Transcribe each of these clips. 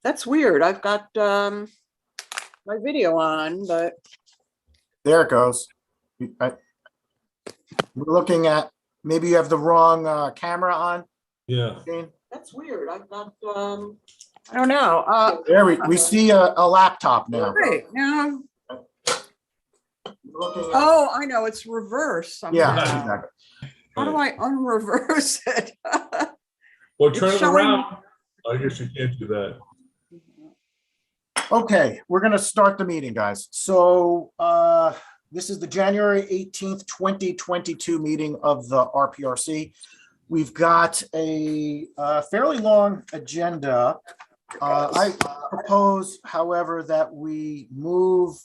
That's weird. I've got my video on, but There it goes. We're looking at, maybe you have the wrong camera on. Yeah. Jane? that's weird. I've got I don't know. There we see a laptop now. Wait, now. Looking at- Oh, I know. It's reverse somehow. Yeah, exactly. How do I unreverse it? Well, It's turn it showing- around. I guess you can't do that. Okay, we're gonna start the meeting, guys. So this is the January 18th, 2022 meeting of the RPRC. We've got a fairly long agenda. I propose, however, that we move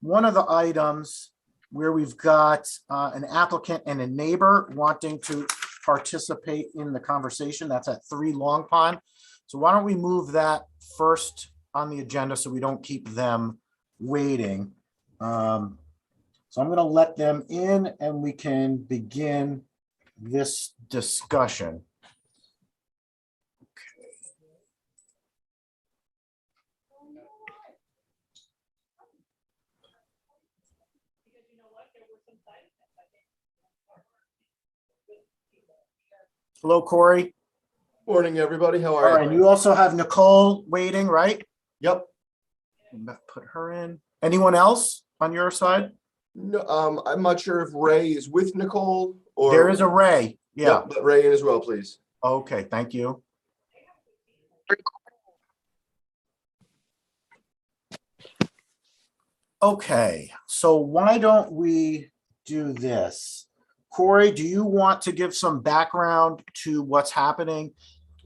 one of the items where we've got an applicant and a neighbor wanting to participate in the conversation. That's at 3 Long Pond. So why don't we move that first on the agenda so we don't keep them waiting. So I'm going to let them in and we can begin this discussion. Hello, Corey. Morning, everybody. How All are right, you? you also have Nicole waiting, right? Yep. Put her in. Anyone else on your side? No, I'm not sure if Ray is with Nicole or. There is a Ray. Yeah. Yep, but Ray in as well, please. Okay, thank you. Okay, so why don't we do this? Corey, do you want to give some background to what's happening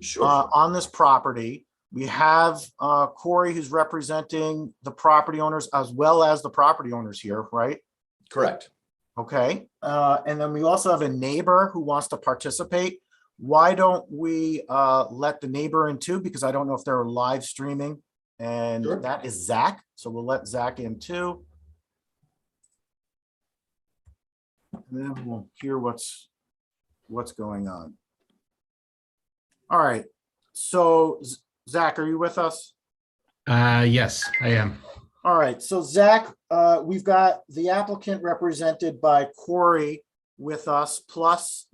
Sure. on this property? We have Corey who's representing the property owners as well as the property owners here, right? Correct. Okay, and then we also have a neighbor who wants to participate. Why don't we let the neighbor in too? Because I don't know if they're live streaming, and Sure. that is Zach. So we'll let Zach in too. And then we'll hear what's going on. All right, so Zach, are you with us? Yes, I am. All right, so Zach, we've got the applicant represented by Corey with us, plus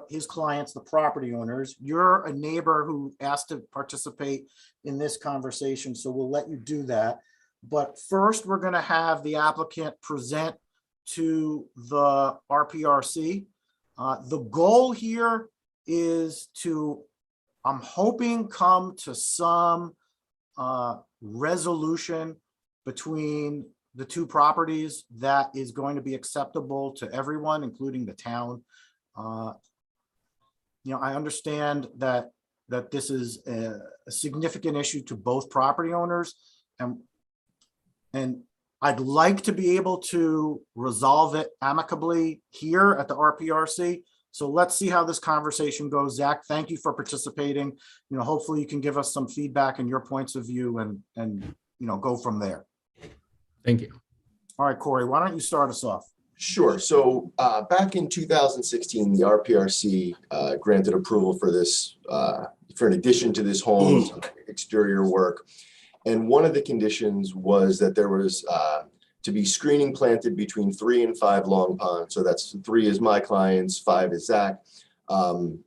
his clients, the property owners. You're a neighbor who asked to participate in this conversation, so we'll let you do that. But first, we're gonna have the applicant present to the RPRC. The goal here is to, I'm hoping, come to some resolution between the two properties that is going to be acceptable to everyone, including the town. I understand that this is a significant issue to both property owners, and I'd like to be able to resolve it amicably here at the RPRC. So let's see how this conversation goes. Zach, thank you for participating. Hopefully you can give us some feedback and your points of view and go from there. Thank you. All right, Corey, why don't you start us off? Sure. So back in 2016, the RPRC granted approval for this, for an addition to this home's exterior work. And one of the conditions was that there was to be screening planted between 3 and 5 Long Pond. So that's 3 is my clients, 5 is Zach,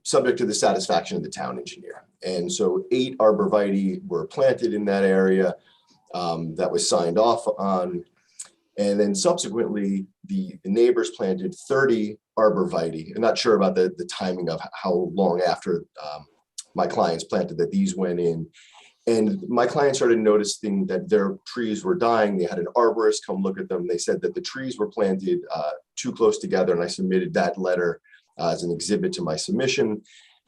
subject to the satisfaction of the town engineer. And so 8 arborvitae were planted in that area that was signed off on. And then subsequently, the neighbors planted 30 arborvitae. I'm not sure about the timing of how long after my clients planted that these went in. And my clients started noticing that their trees were dying. They had an arborist come look at them. They said that the trees were planted too close together, and I submitted that letter as an exhibit to my submission.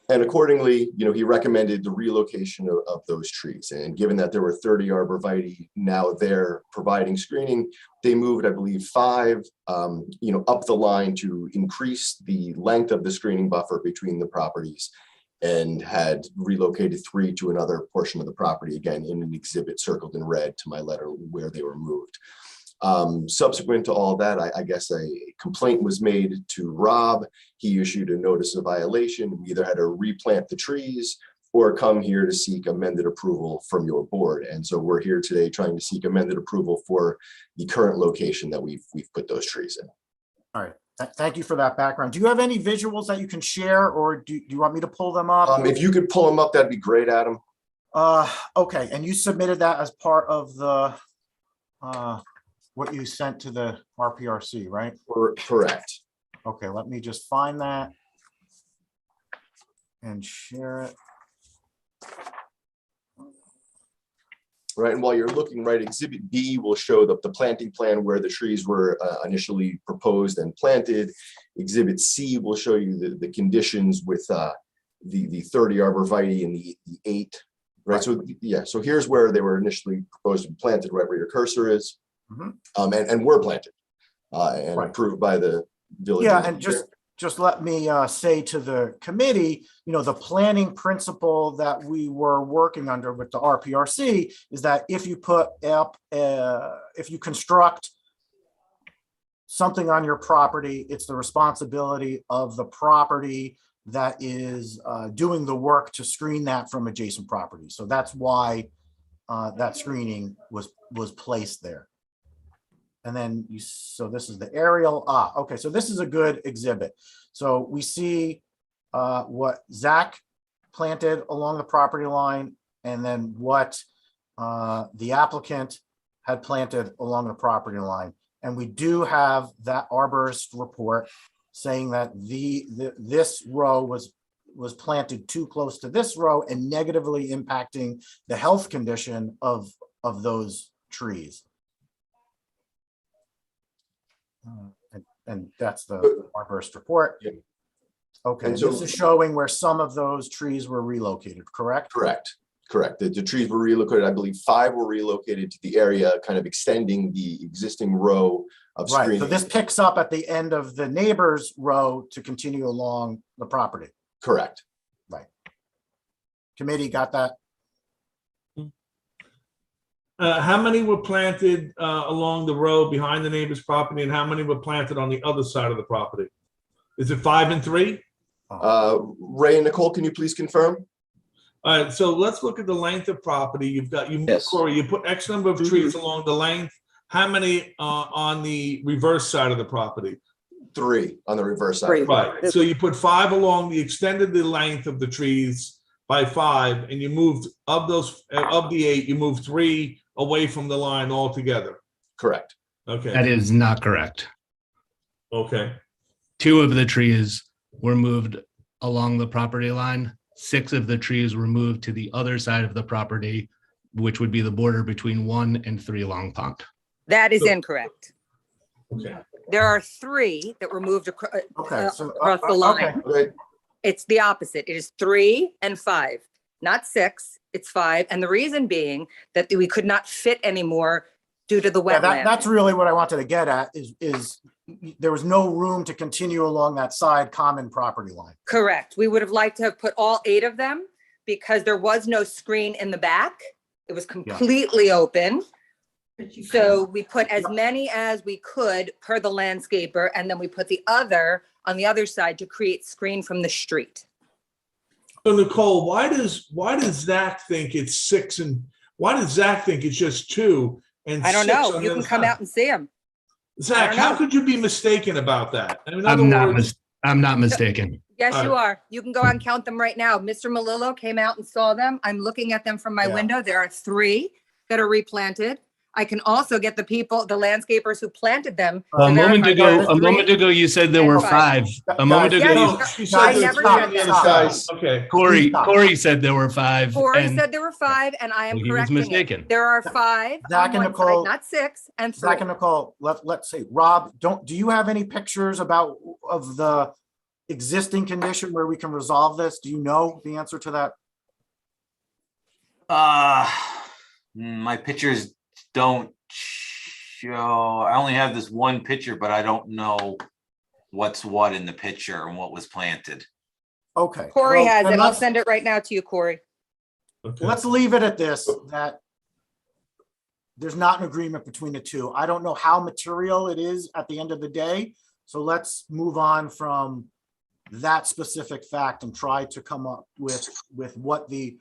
And accordingly, he recommended the relocation of those trees. And given that there were 30 arborvitae now there providing screening, they moved, I believe, 5, up the line to increase the length of the screening buffer between the properties, and had relocated 3 to another portion of the property, again, in an exhibit circled in red to my letter where they were moved. Subsequent to all that, I guess a complaint was made to Rob. He issued a notice of violation. We either had to replant the trees or come here to seek amended approval from your board. And so we're here today trying to seek amended approval for the current location that we've put those trees in. All right. Thank you for that background. Do you have any visuals that you can share, or do you want me to pull them up? If you could pull them up, that'd be great, Adam. Okay, and you submitted that as part of the what you sent to the RPRC, right? Correct. Okay, let me just find that and share it. Right, and while you're looking, right, Exhibit B will show the planting plan where the trees were initially proposed and planted. Exhibit C will show you the conditions with the 30 arborvitae and the 8. Right, so yeah, so here's where they were initially proposed and planted, right where your cursor is, and were planted and approved by the village. Yeah, and just let me say to the committee, you know, the planning principle that we were working under with the RPRC is that if you put up, if you construct something on your property, it's the responsibility of the property that is doing the work to screen that from adjacent properties. So that's why that screening was placed there. And then so this is the aerial. Okay, so this is a good exhibit. So we see what Zach planted along the property line, and then what the applicant had planted along the property line. And we do have that arborist report saying that this row was planted too close to this row and negatively impacting the health condition of those trees. And that's the arborist report. Yeah. Okay, And so this is showing where some of those trees were relocated, correct? Correct. The trees were relocated. I believe 5 were relocated to the area, kind of extending the existing row of screening. Right, so this picks up at the end of the neighbor's row to continue along the property. Correct. Right. Committee got that? How many were planted along the road behind the neighbor's property, and how many were planted on the other side of the property? Is it 5 and 3? Ray and Nicole, can you please confirm? All right, so let's look at the length of property. You've got, Yes. Corey, you put X number of trees along the length. How many on the reverse side of the property? 3 on the reverse side. 3. Right, so you put 5 along, you extended the length of the trees by 5, and you moved, of the 8, you moved 3 away from the line altogether. Correct. Okay. That is not correct. Okay. 2 of the trees were moved along the property line. 6 of the trees were moved to the other side of the property, which would be the border between 1 and 3 Long Pond. That is incorrect. Okay. There are 3 that were moved across So, across the line. Okay. It's the opposite. It is 3 and 5, not 6. It's 5. And the reason being that we could not fit anymore due to the Yeah, wetland. that's really what I wanted to get at is there was no room to continue along that side common property line. Correct. We would have liked to have put all 8 of them because there was no screen in the back. It was completely open. So we put as many as we could per the landscaper, and then we put the other on the other side to create screen from the street. So Nicole, why does Zach think it's 6 and why does Zach think it's just 2 and I don't 6 know. on You the can other come side? out and see them. Zach, don't how know. could you be mistaken about that? In other I'm not words, mistaken. Yes, All you are. You can go out and count them right now. Mr. Malillo came out and saw them. I'm looking at them from my Yeah. window. There are 3 that are replanted. I can also get the people, the landscapers who planted them. A to moment verify ago, there are a moment 3. ago, you said there and were 5. 5. A moment Guys, ago, Yes. no, you, she said I there's never 3 said on the that. other Guys. side. Okay. Stop. Corey said there were 5. Corey and said there were 5, and I am Well, he was correcting it. mistaken. There are 5 Zach on and one Nicole- side, not 6 and 3. Zach and Nicole, let's see, Rob, do you have any pictures of the existing condition where we can resolve this? Do you know the answer to that? My pictures don't show. I only have this one picture, but I don't know what's what in the picture and what was planted. Okay. Corey well, has then it. I'll let's- send it right now to you, Corey. Okay. Let's leave it at this, that there's not an agreement between the two. I don't know how material it is at the end of the day. So let's move on from that specific fact and try to come up with what the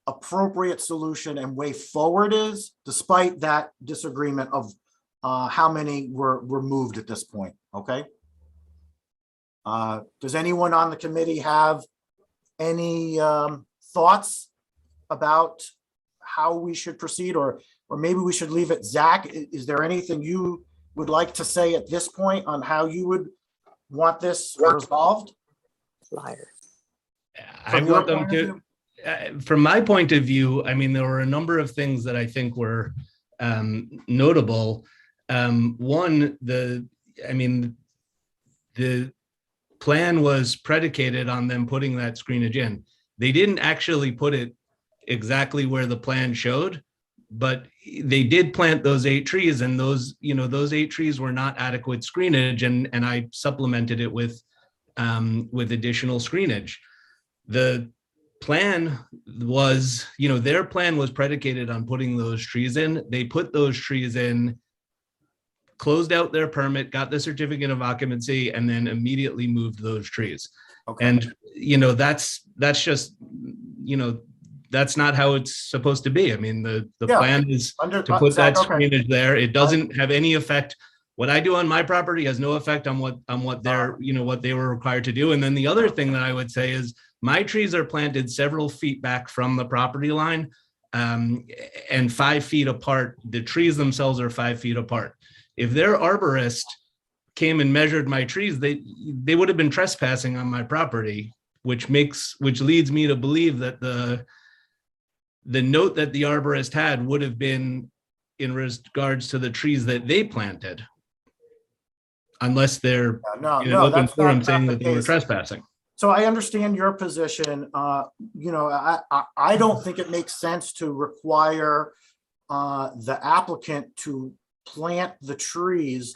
appropriate solution and way forward is, despite that disagreement of how many were moved at this point, okay? Does anyone on the committee have any thoughts about how we should proceed, or maybe we should leave it? Zach, is there anything you would like to say at this point on how you would want this resolved? I From your want them point of to, from my point of view, I mean, there were a number of things that I think were notable. One, the plan was predicated on them putting that screenage in. They didn't actually put it exactly where the plan showed, but they did plant those 8 trees, and those 8 trees were not adequate screenage, and I supplemented it with additional screenage. The plan was, their plan was predicated on putting those trees in. They put those trees in, closed out their permit, got the certificate of occupancy, and then immediately moved those trees. Okay. And, that's just, that's not how it's supposed to be. I mean, the plan is to put that screenage there. It doesn't have any effect. What I do on my property has no effect on what they're, what they were required to do. And then the other thing that I would say is my trees are planted several feet back from the property line, and 5 feet apart. The trees themselves are 5 feet apart. If their arborist came and measured my trees, they would have been trespassing on my property, which leads me to believe that the note that the arborist had would have been in regards to the trees that they planted, unless they're in an open forum saying that they were trespassing. So I understand your position. I don't think it makes sense to require the applicant to plant the trees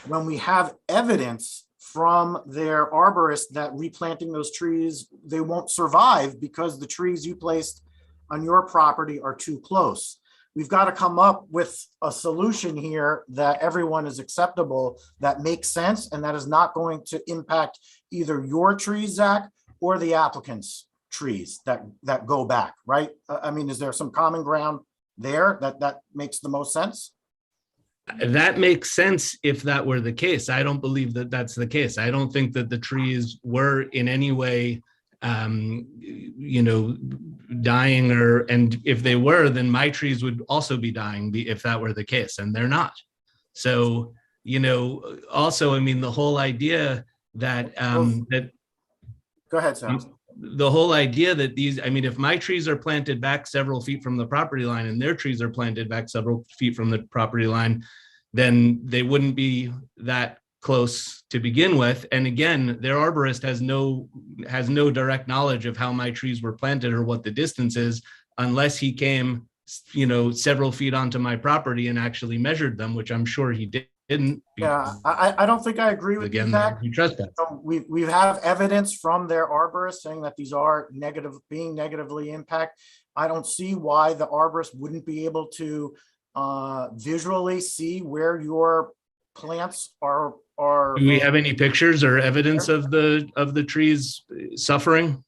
when we have evidence from their arborist that replanting those trees, they won't survive because the trees you placed on your property are too close. We've got to come up with a solution here that everyone is acceptable, that makes sense, and that is not going to impact either your trees, Zach, or the applicant's trees that go back, right? I mean, is there some common ground there that makes the most sense? That makes sense if that were the case. I don't believe that that's the case. I don't think that the trees were in any way, dying, and if they were, then my trees would also be dying if that were the case, and they're not. So, also, I mean, the whole idea that, Go ahead, Sam. The whole idea that if my trees are planted back several feet from the property line and their trees are planted back several feet from the property line, then they wouldn't be that close to begin with. And again, their arborist has no direct knowledge of how my trees were planted or what the distance is, unless he came, several feet onto my property and actually measured them, which I'm sure he didn't. Yeah, I don't think I agree with you, Zach. You trust that. We have evidence from their arborist saying that these are being negatively impacted. I don't see why the arborist wouldn't be able to visually see where your plants are. Do we have any pictures or evidence of the trees suffering?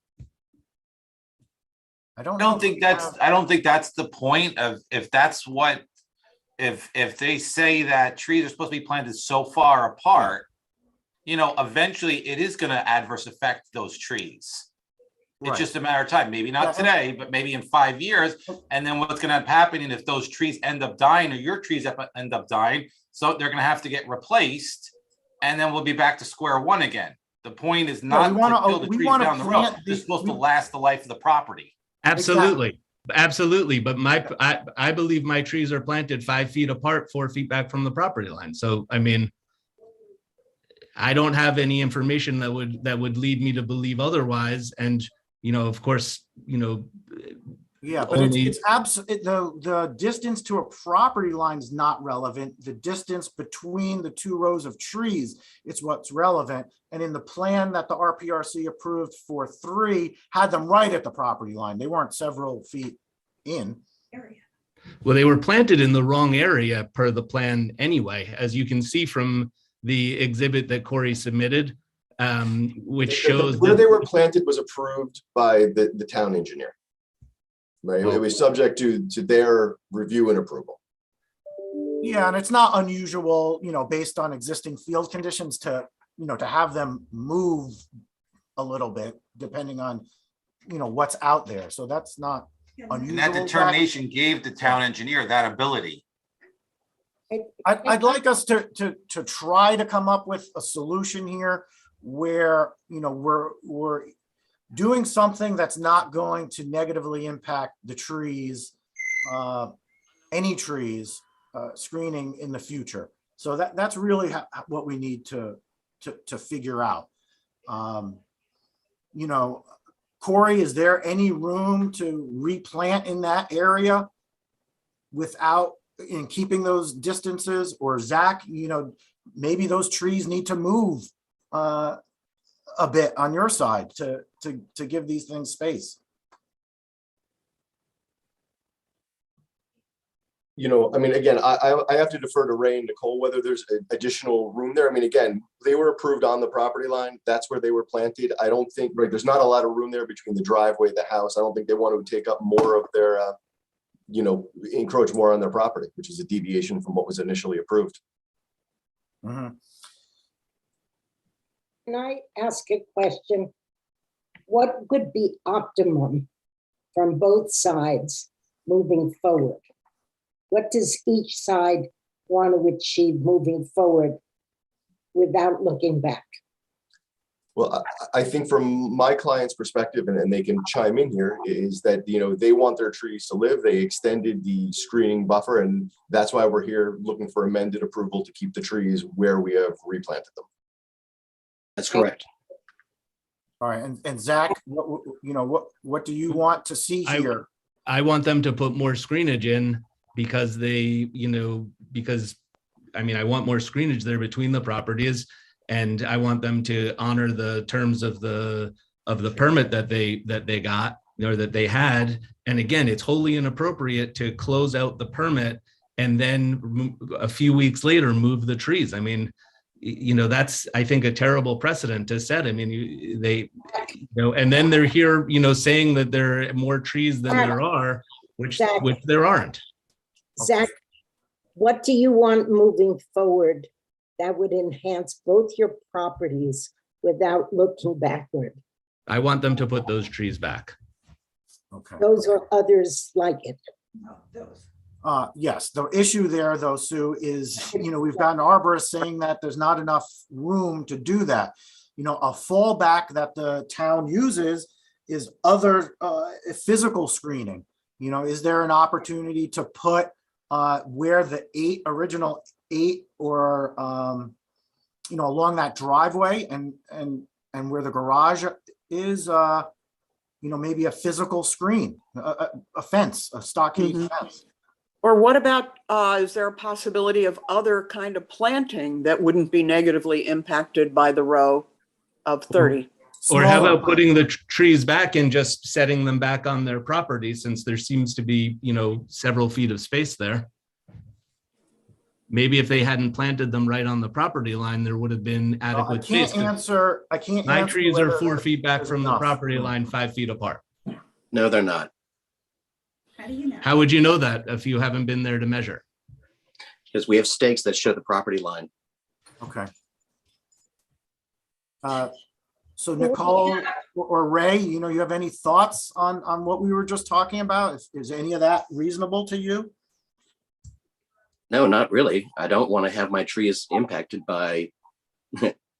I don't think that's the point of, if they say that trees are supposed to be planted so far apart, eventually it is going to adverse affect those trees. It's Right. just a matter of time, maybe not today, but maybe in 5 years. And then what's going to happen, and if those trees end up dying or your trees end up dying, so they're going to have to get replaced, and then we'll be back to square one again. The point is not to kill the trees down the road. They're supposed to last the life of the property. Absolutely. Absolutely. But I believe my trees are planted 5 feet apart, 4 feet back from the property line. So, I mean, I don't have any information that would lead me to believe otherwise. And, of course, Yeah, but it's absolutely, the distance to a property line is not relevant. The distance between the 2 rows of trees is what's relevant. And in the plan that the RPRC approved for 3, had them right at the property line. They weren't several feet in. Well, they were planted in the wrong area per the plan anyway, as you can see from the exhibit that Corey submitted. which shows Where that they were planted was approved by the town engineer. Right, it was subject to their review and approval. Yeah, and it's not unusual, based on existing field conditions to have them move a little bit depending on, what's out there. So that's not unusual. And that determination gave the town engineer that ability. I'd like us to try to come up with a solution here where, we're doing something that's not going to negatively impact the trees, any trees, screening in the future. So that's really what we need to figure out. Corey, is there any room to replant in that area without in keeping those distances? Or Zach, maybe those trees need to move a bit on your side to give these things space. Again, I have to defer to Ray and Nicole whether there's additional room there. Again, they were approved on the property line. That's where they were planted. I don't think, right, there's not a lot of room there between the driveway, the house. I don't think they want to take up more of their, encroach more on their property, which is a deviation from what was initially approved. Mm-hmm. Can I ask a question? What would be optimum from both sides moving forward? What does each side want to achieve moving forward without looking back? Well, I think from my client's perspective, and they can chime in here, is that, they want their trees to live. They extended the screening buffer, and that's why we're here looking for amended approval to keep the trees where we have replanted them. That's correct. All right, and Zach, what do you want to see here? I want them to put more screenage in because I want more screenage there between the properties, and I want them to honor the terms of the permit that they got, or that they had. And again, it's wholly inappropriate to close out the permit and then a few weeks later move the trees. That's, I think, a terrible precedent to set. And then they're here, saying that there are more trees than there are, which there aren't. Zach, what do you want moving forward that would enhance both your properties without looking backward? I want them to put those trees back. Okay. Those or others like it. Yes, the issue there though, Sue, is, we've got an arborist saying that there's not enough room to do that. A fallback that the town uses is other physical screening. Is there an opportunity to put where the original eight or, along that driveway and where the garage is, maybe a physical screen, a fence, a stockade fence. Or what about, is there a possibility of other kind of planting that wouldn't be negatively impacted by the row of 30? Or how about putting the trees back and just setting them back on their property, since there seems to be, several feet of space there? Maybe if they hadn't planted them right on the property line, there would have been adequate space. I can't My answer trees are whether 4 feet back there's from the enough. property line, 5 feet apart. No, they're not. How do you know? How would you know that if you haven't been there to measure? Because we have stakes that show the property line. Okay. So Nicole or Ray, you have any thoughts on what we were just talking about? Is any of that reasonable to you? No, not really. I don't want to have my trees impacted by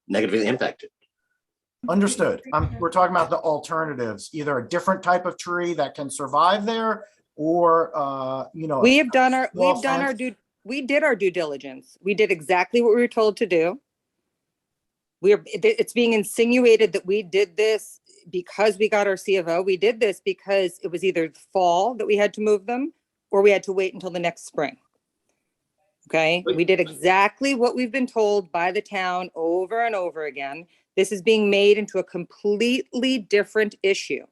negatively impacted. Understood. We're talking about the alternatives, either a different type of tree that can survive there, or we did our due diligence. We did exactly what we were told to do. It's being insinuated that we did this because we got our C of O. We did this because it was either fall that we had to move them, or we had to wait until the next spring. Okay, we did exactly what we've been told by the town over and over again. This is being made into a completely different issue.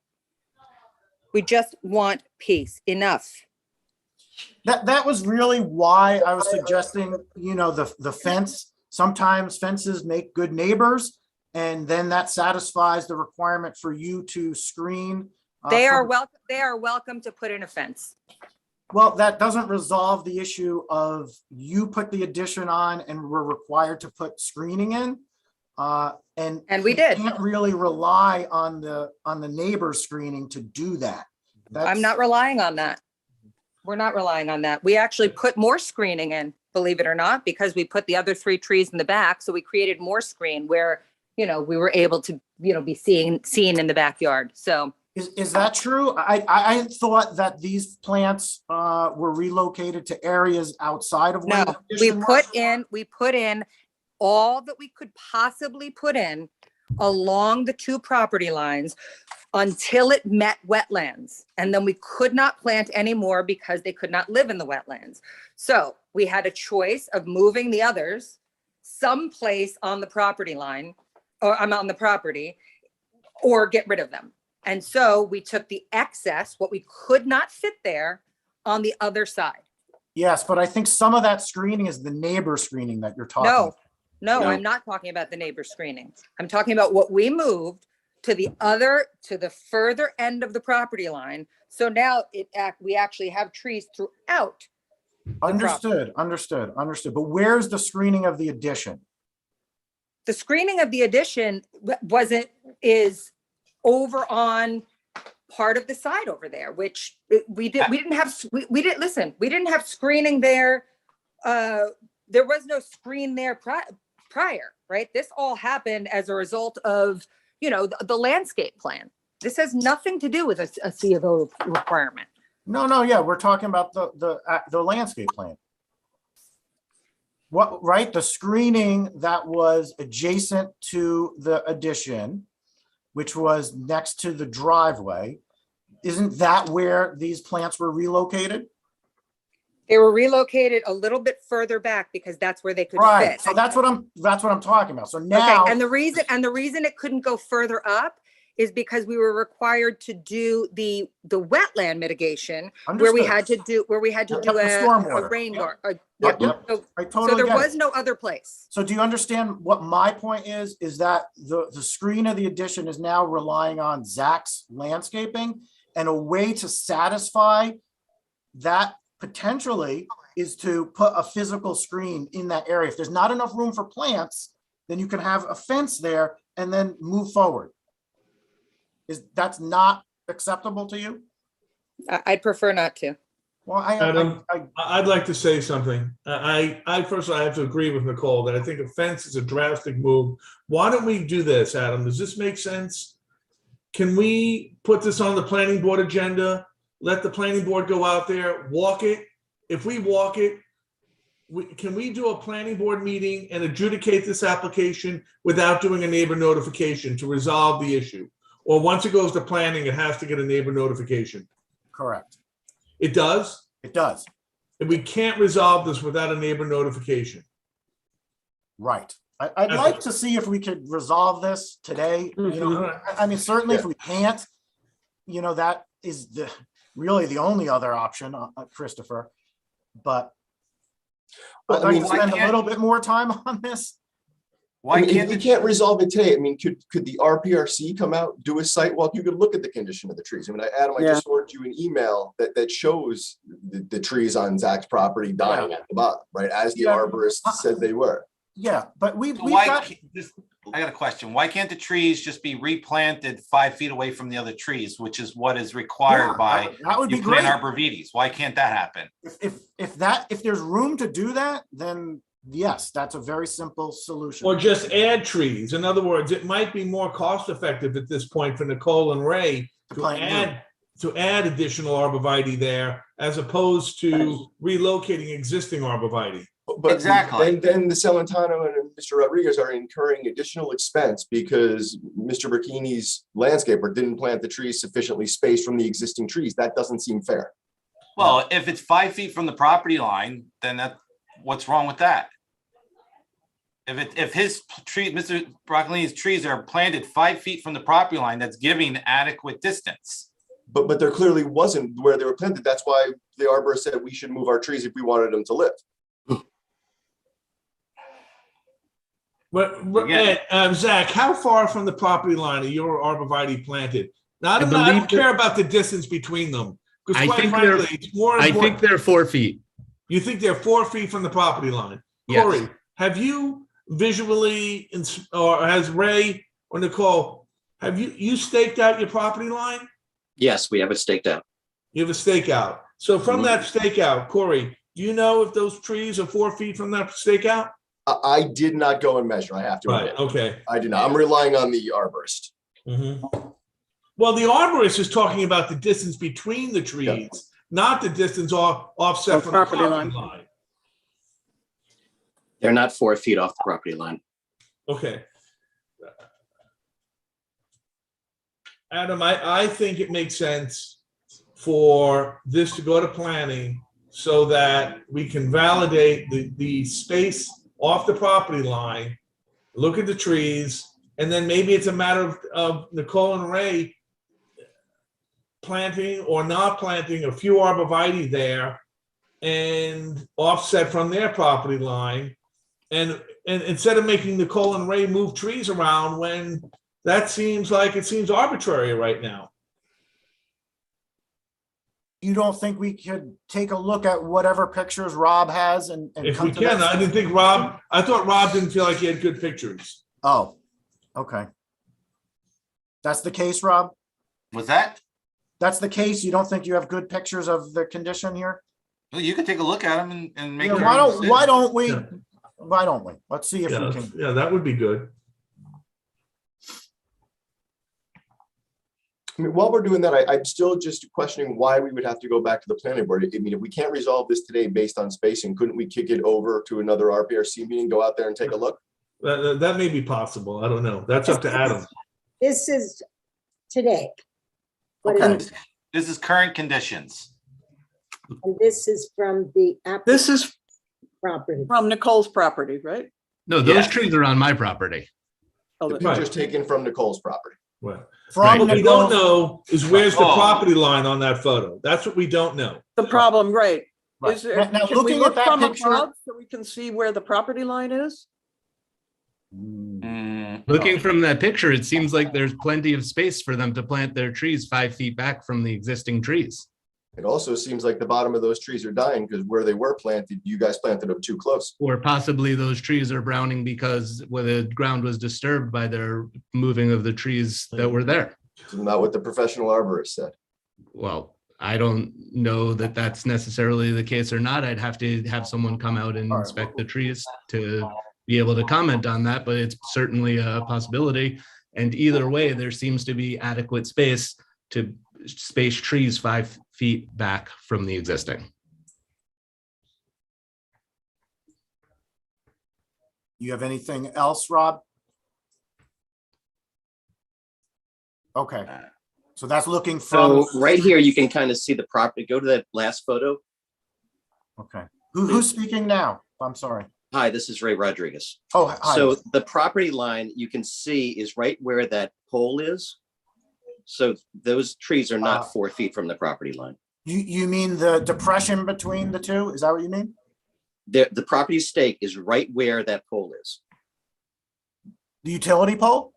We just want peace. Enough. That was really why I was suggesting, the fence. Sometimes fences make good neighbors. and then that satisfies the requirement for you to screen. They are from- welcome, they are welcome to put in a fence. Well, that doesn't resolve the issue of you put the addition on and we're required to put screening in. And we you did. Can't really rely on the neighbor screening to do that. I'm not relying on that. We're not relying on that. We actually put more screening in, believe it or not, because we put the other 3 trees in the back. So we created more screen where, you know, we were able to, you know, be seen in the backyard. So. Is that true? I thought that these plants were relocated to areas outside of where No, the we addition was? put in all that we could possibly put in along the 2 property lines until it met wetlands. And then we could not plant anymore because they could not live in the wetlands. So we had a choice of moving the others someplace on the property line, or I'm on the property, or get rid of them. And so we took the excess, what we could not fit there, on the other side. Yes, but I think some of that screening is the neighbor screening that you're talking about. No, No. I'm not talking about the neighbor screening. I'm talking about what we moved to the further end of the property line. So now we actually have trees throughout. Understood. But where's the screening of the addition? The screening of the addition is over on part of the side over there, which we didn't have screening there. There was no screen there prior, right? This all happened as a result of, you know, the landscape plan. This has nothing to do with a C of O requirement. No, yeah, we're talking about the landscape plan. What, right? The screening that was adjacent to the addition, which was next to the driveway, isn't that where these plants were relocated? They were relocated a little bit further back because that's where they could Right, fit. so that's what I'm talking about. So now. Okay, and the reason it couldn't go further up is because we were required to do the wetland mitigation where we had to do a rain garden. Yep. So I totally there get it. was no other place. So do you understand what my point is that the screen of the addition is now relying on Zach's landscaping, and a way to satisfy that potentially is to put a physical screen in that area. If there's not enough room for plants, then you can have a fence there and then move forward. That's not acceptable to you? I'd prefer not to. Well, Adam, I'd like to say something. I first of all, I have to agree with Nicole that I think a fence is a drastic move. Why don't we do this, Adam? Does this make sense? Can we put this on the planning board agenda? Let the planning board go out there, walk it. If we walk it, can we do a planning board meeting and adjudicate this application without doing a neighbor notification to resolve the issue? Or once it goes to planning, it has to get a neighbor notification? Correct. It does? It does. And we can't resolve this without a neighbor notification. Right. I'd like to see if we could resolve this today. You know, I mean, certainly if we can't, you know, that is really the only other option, Christopher. But I'd like to spend a little bit more time on this. Why can't we can't resolve it today? I mean, could the RPRC come out, do a site walk? You could look at the condition of the trees. I mean, Adam, I just forwarded you an email that shows the trees on Zach's property dying at the bottom, right? As the arborist said they were. Yeah, but I got a question. Why can't the trees just be replanted 5 feet away from the other trees, which is what is required by that would be you plant great. arborvitaes? Why can't that happen? If there's room to do that, then yes, that's a very simple solution. Or just add trees. In other words, it might be more cost effective at this point for Nicole and Ray to add additional arborvitae there as opposed to relocating existing arborvitae. But exactly. Then the Celentano and Mr. Rodriguez are incurring additional expense because Mr. Burkini's landscaper didn't plant the trees sufficiently spaced from the existing trees. That doesn't seem fair. Well, if it's 5 feet from the property line, then what's wrong with that? If his tree, Mr. Broccolini's trees are planted 5 feet from the property line, that's giving adequate distance. But there clearly wasn't where they were planted. That's why the arborist said we should move our trees if we wanted them to live. Zach, how far from the property line are your arborvitae planted? Now, I don't care about the distance between them, because quite frankly, it's more important. I think they're 4 feet. You think they're 4 feet from the property line? Yes. Corey, have you visually, or has Ray or Nicole, have you staked out your property line? Yes, we have it staked out. You have a stakeout. So from that stakeout, Corey, do you know if those trees are 4 feet from that stakeout? I did not go and measure. I have to. Right. admit. Okay. I did not. I'm relying on the arborist. Mm-hmm. Well, the arborist is talking about the distance between the trees, not the distance offset from the property line. They're not 4 feet off the property line. Okay. Adam, I think it makes sense for this to go to planning so that we can validate the space off the property line, look at the trees, and then maybe it's a matter of Nicole and Ray planting or not planting a few arborvitae there and offset from their property line. And instead of making Nicole and Ray move trees around when that seems arbitrary right now. You don't think we could take a look at whatever pictures Rob has and If come we to can, that? I thought Rob didn't feel like he had good pictures. Oh, okay. That's the case, Rob? Was that? That's the case? You don't think you have good pictures of the condition here? Well, you could take a look at them and make. Yeah, your why own don't we? Yeah. Why don't we? Let's see if we can. Yeah, that would be good. I mean, while we're doing that, I'm still just questioning why we would have to go back to the planning board. I mean, if we can't resolve this today based on spacing, couldn't we kick it over to another RPRC meeting, go out there and take a look? That may be possible. I don't know. That's up to Adam. This is today. But Okay. This is current conditions. And this is from the This is property. from Nicole's property, right? No, those trees are on my property. Oh, The the- Right. picture's taken from Nicole's property. Right. From What we Nicole- don't know is where's the Oh. property line on that photo. That's what we don't know. The problem, right? Right. Is there, Now, can we looking look at that from picture- above so we can see where the property line is? Looking from that picture, it seems like there's plenty of space for them to plant their trees 5 feet back from the existing trees. It also seems like the bottom of those trees are dying because where they were planted, you guys planted them too close. Or possibly those trees are browning because where the ground was disturbed by their moving of the trees that were there. Isn't that what the professional arborist said? Well, I don't know that that's necessarily the case or not. I'd have to have someone come out and inspect the trees to be able to comment on that, but it's certainly a possibility. And either way, there seems to be adequate space to space trees 5 feet back from the existing. You have anything else, Rob? Okay, so that's looking from, So right here, you can kind of see the property. Go to that last photo. okay. Who's speaking now? I'm sorry. Hi, this is Ray Rodriguez. Oh, hi. So the property line you can see is right where that pole is. So those trees are not 4 feet from the property line. You mean the depression between the two? Is that what you mean? The property stake is right where that pole is. The utility pole?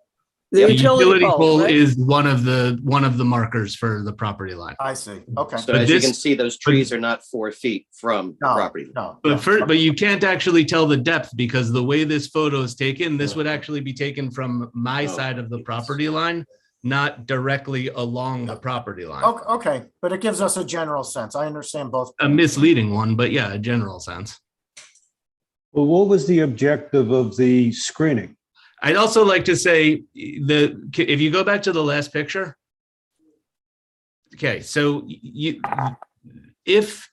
The The utility pole, right? is one of the markers for the property line. I see. Okay. So But as you this- can see, those trees are not 4 feet from the No, property line. no. But you can't actually tell the depth because the way this photo is taken, this would actually be taken from my side of the property line, not directly along the property line. Okay, but it gives us a general sense. I understand both. A misleading one, but yeah, a general sense. Well, what was the objective of the screening? I'd also like to say if you go back to the last picture. Okay, so if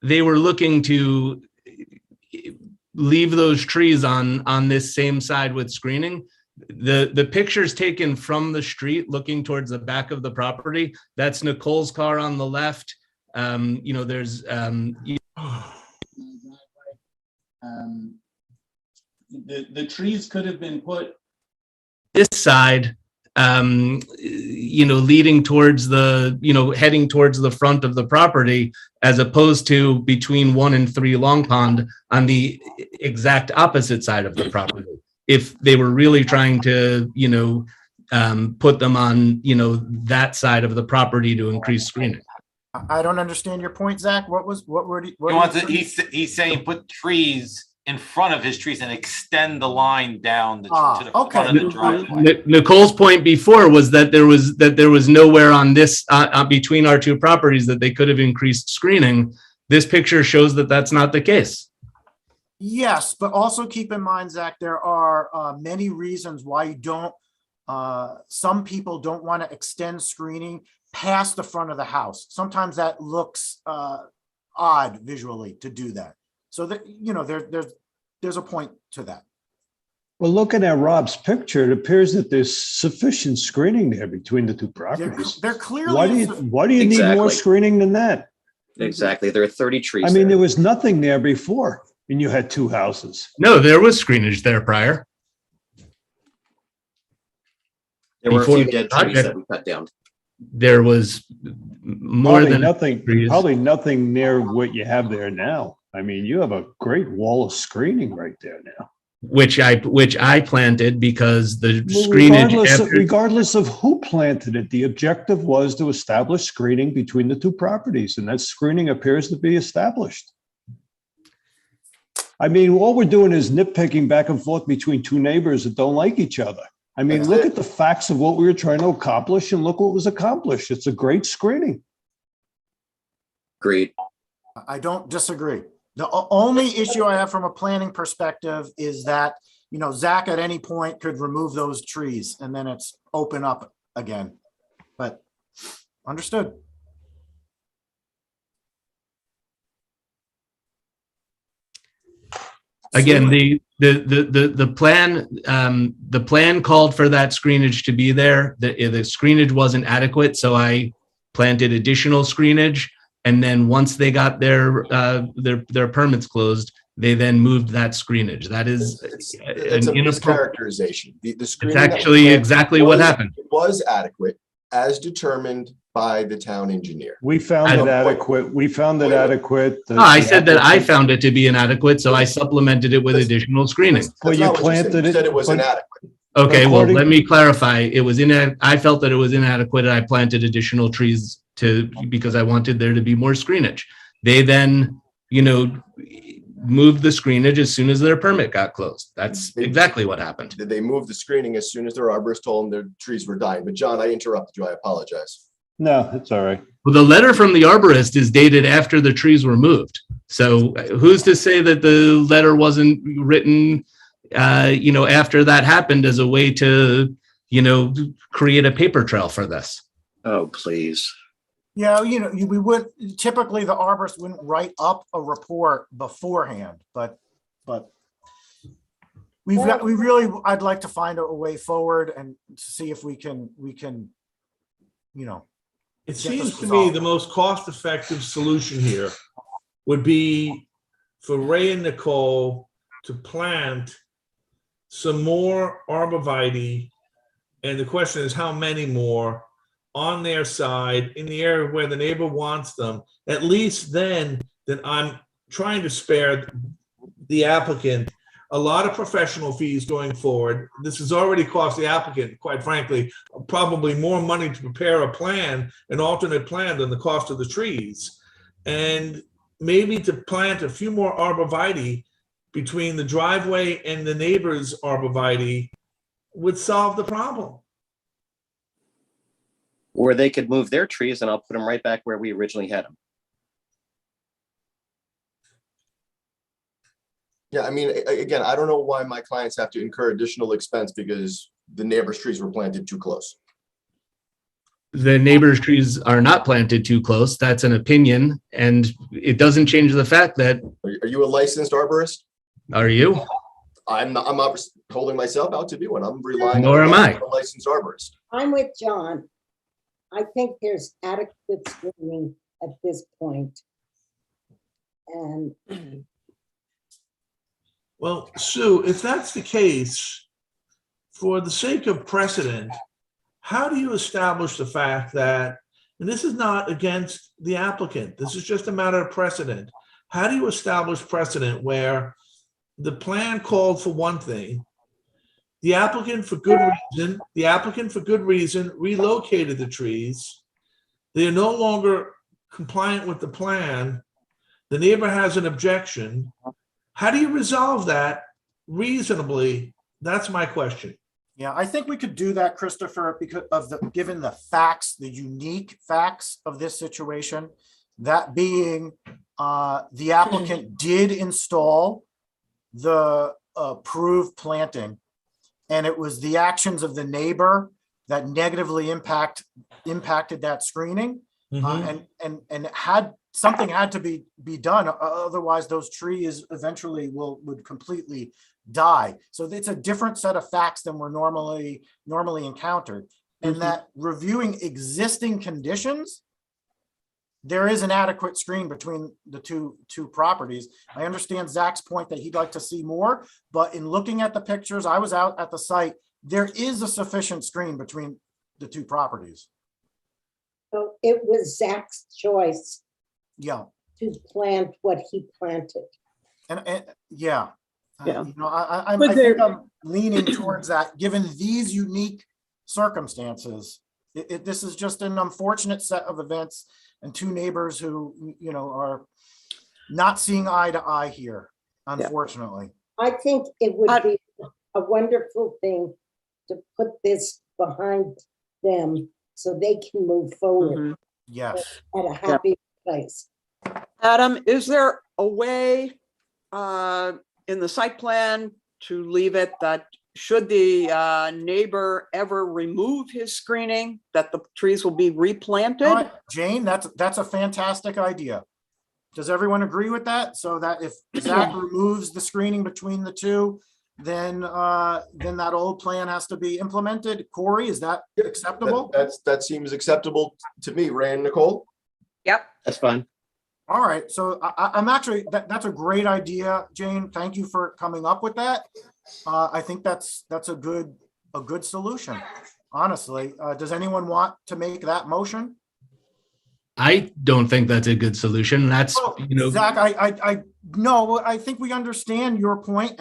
they were looking to leave those trees on this same side with screening, the pictures taken from the street looking towards the back of the property, that's Nicole's car on the left. There's the trees could have been put this side, leading towards heading towards the front of the property, as opposed to between 1 and 3 Long Pond on the exact opposite side of the property. if they were really trying to, put them on, that side of the property to increase screening. I don't understand your point, Zach. What were He wants to, he's saying put trees in front of his trees and extend the line down to the okay. front of the driveway. Nicole's point before was that there was nowhere on this between our two properties that they could have increased screening. This picture shows that that's not the case. Yes, but also keep in mind, Zach, there are many reasons why you don't. Some people don't want to extend screening past the front of the house. Sometimes that looks odd visually to do that. So that, there's a point to that. Well, looking at Rob's picture, it appears that there's sufficient screening there between the two properties. They're clearly. Why do you need more screening than that? Exactly. There are 30 trees. I mean, there was nothing there before, and you had two houses. No, there was screenage there prior. There were a few dead trees that we cut down. There was more than nothing. Probably nothing near what you have there now. I mean, you have a great wall of screening right there now. Which I planted because the screenage. Regardless of who planted it, the objective was to establish screening between the two properties, and that screening appears to be established. I mean, all we're doing is nitpicking back and forth between two neighbors that don't like each other. I mean, look at the facts of what we were trying to accomplish and look what was accomplished. It's a great screening. Great. I don't disagree. The only issue I have from a planning perspective is that, Zach at any point could remove those trees and then it's open up again. But understood. Again, the plan called for that screenage to be there. The screenage wasn't adequate, so I planted additional screenage. And then once they got their permits closed, they then moved that screenage. That is it's a mischaracterization. The screening it's actually exactly what happened. It was adequate as determined by the town engineer. We found it adequate. We found it adequate. I said that I found it to be inadequate, so I supplemented it with additional screening. Well, you planted it. You said it was inadequate. Okay, well, let me clarify. It was I felt that it was inadequate, and I planted additional trees because I wanted there to be more screenage. They then, moved the screenage as soon as their permit got closed. That's exactly what happened. Did they move the screening as soon as their arborist told them their trees were dying? But John, I interrupted you. I apologize. No, it's all right. Well, the letter from the arborist is dated after the trees were moved. So who's to say that the letter wasn't written, after that happened as a way to, create a paper trail for this? Oh, please. Yeah, we would typically the arborist wouldn't write up a report beforehand, but I'd like to find a way forward and see if we can. It seems to me the most cost-effective solution here would be for Ray and Nicole to plant some more arborvitae, and the question is how many more on their side in the area where the neighbor wants them. At least then I'm trying to spare the applicant a lot of professional fees going forward. This has already cost the applicant, quite frankly, probably more money to prepare a plan, an alternate plan, than the cost of the trees. And maybe to plant a few more arborvitae between the driveway and the neighbor's arborvitae would solve the problem. Or they could move their trees and I'll put them right back where we originally had them. Yeah, I mean, again, I don't know why my clients have to incur additional expense because the neighbor's trees were planted too close. The neighbor's trees are not planted too close. That's an opinion, and it doesn't change the fact that. Are you a licensed arborist? Are you? I'm not holding myself out to be one. I'm relying Nor am I. on a licensed arborist. I'm with John. I think there's adequate screening at this point. And Well, Sue, if that's the case, for the sake of precedent, how do you establish the fact that, and this is not against the applicant, this is just a matter of precedent. How do you establish precedent where the plan called for one thing, The applicant for good reason relocated the trees. They are no longer compliant with the plan. The neighbor has an objection. How do you resolve that reasonably? That's my question. Yeah, I think we could do that, Christopher, because of given the facts, the unique facts of this situation, that being the applicant did install the approved planting, and it was the actions of the neighbor that negatively impacted that screening. And something had to be done, otherwise those trees eventually would completely die. So it's a different set of facts than were normally encountered. And that reviewing existing conditions, there is an adequate screen between the two properties. I understand Zach's point that he'd like to see more, but in looking at the pictures, I was out at the site, there is a sufficient screen between the two properties. So it was Zach's choice Yeah. to plant what he planted. And yeah. Yeah. I think I'm leaning towards that, given these unique circumstances. This is just an unfortunate set of events and two neighbors who, are not seeing eye to eye here, unfortunately. I think it would be a wonderful thing to put this behind them so they can move forward Yes. at a happy place. Adam, is there a way in the site plan to leave it that should the neighbor ever remove his screening, that the trees will be replanted? All right, Jane, that's a fantastic idea. Does everyone agree with that? So that if Zach removes the screening between the two, then that old plan has to be implemented. Corey, is that acceptable? That seems acceptable to me. Ray and Nicole? Yep. That's fine. All right, so I'm actually, that's a great idea, Jane. Thank you for coming up with that. I think that's a good solution, honestly. Does anyone want to make that motion? I don't think that's a good solution. That's, Zach, I think we understand your point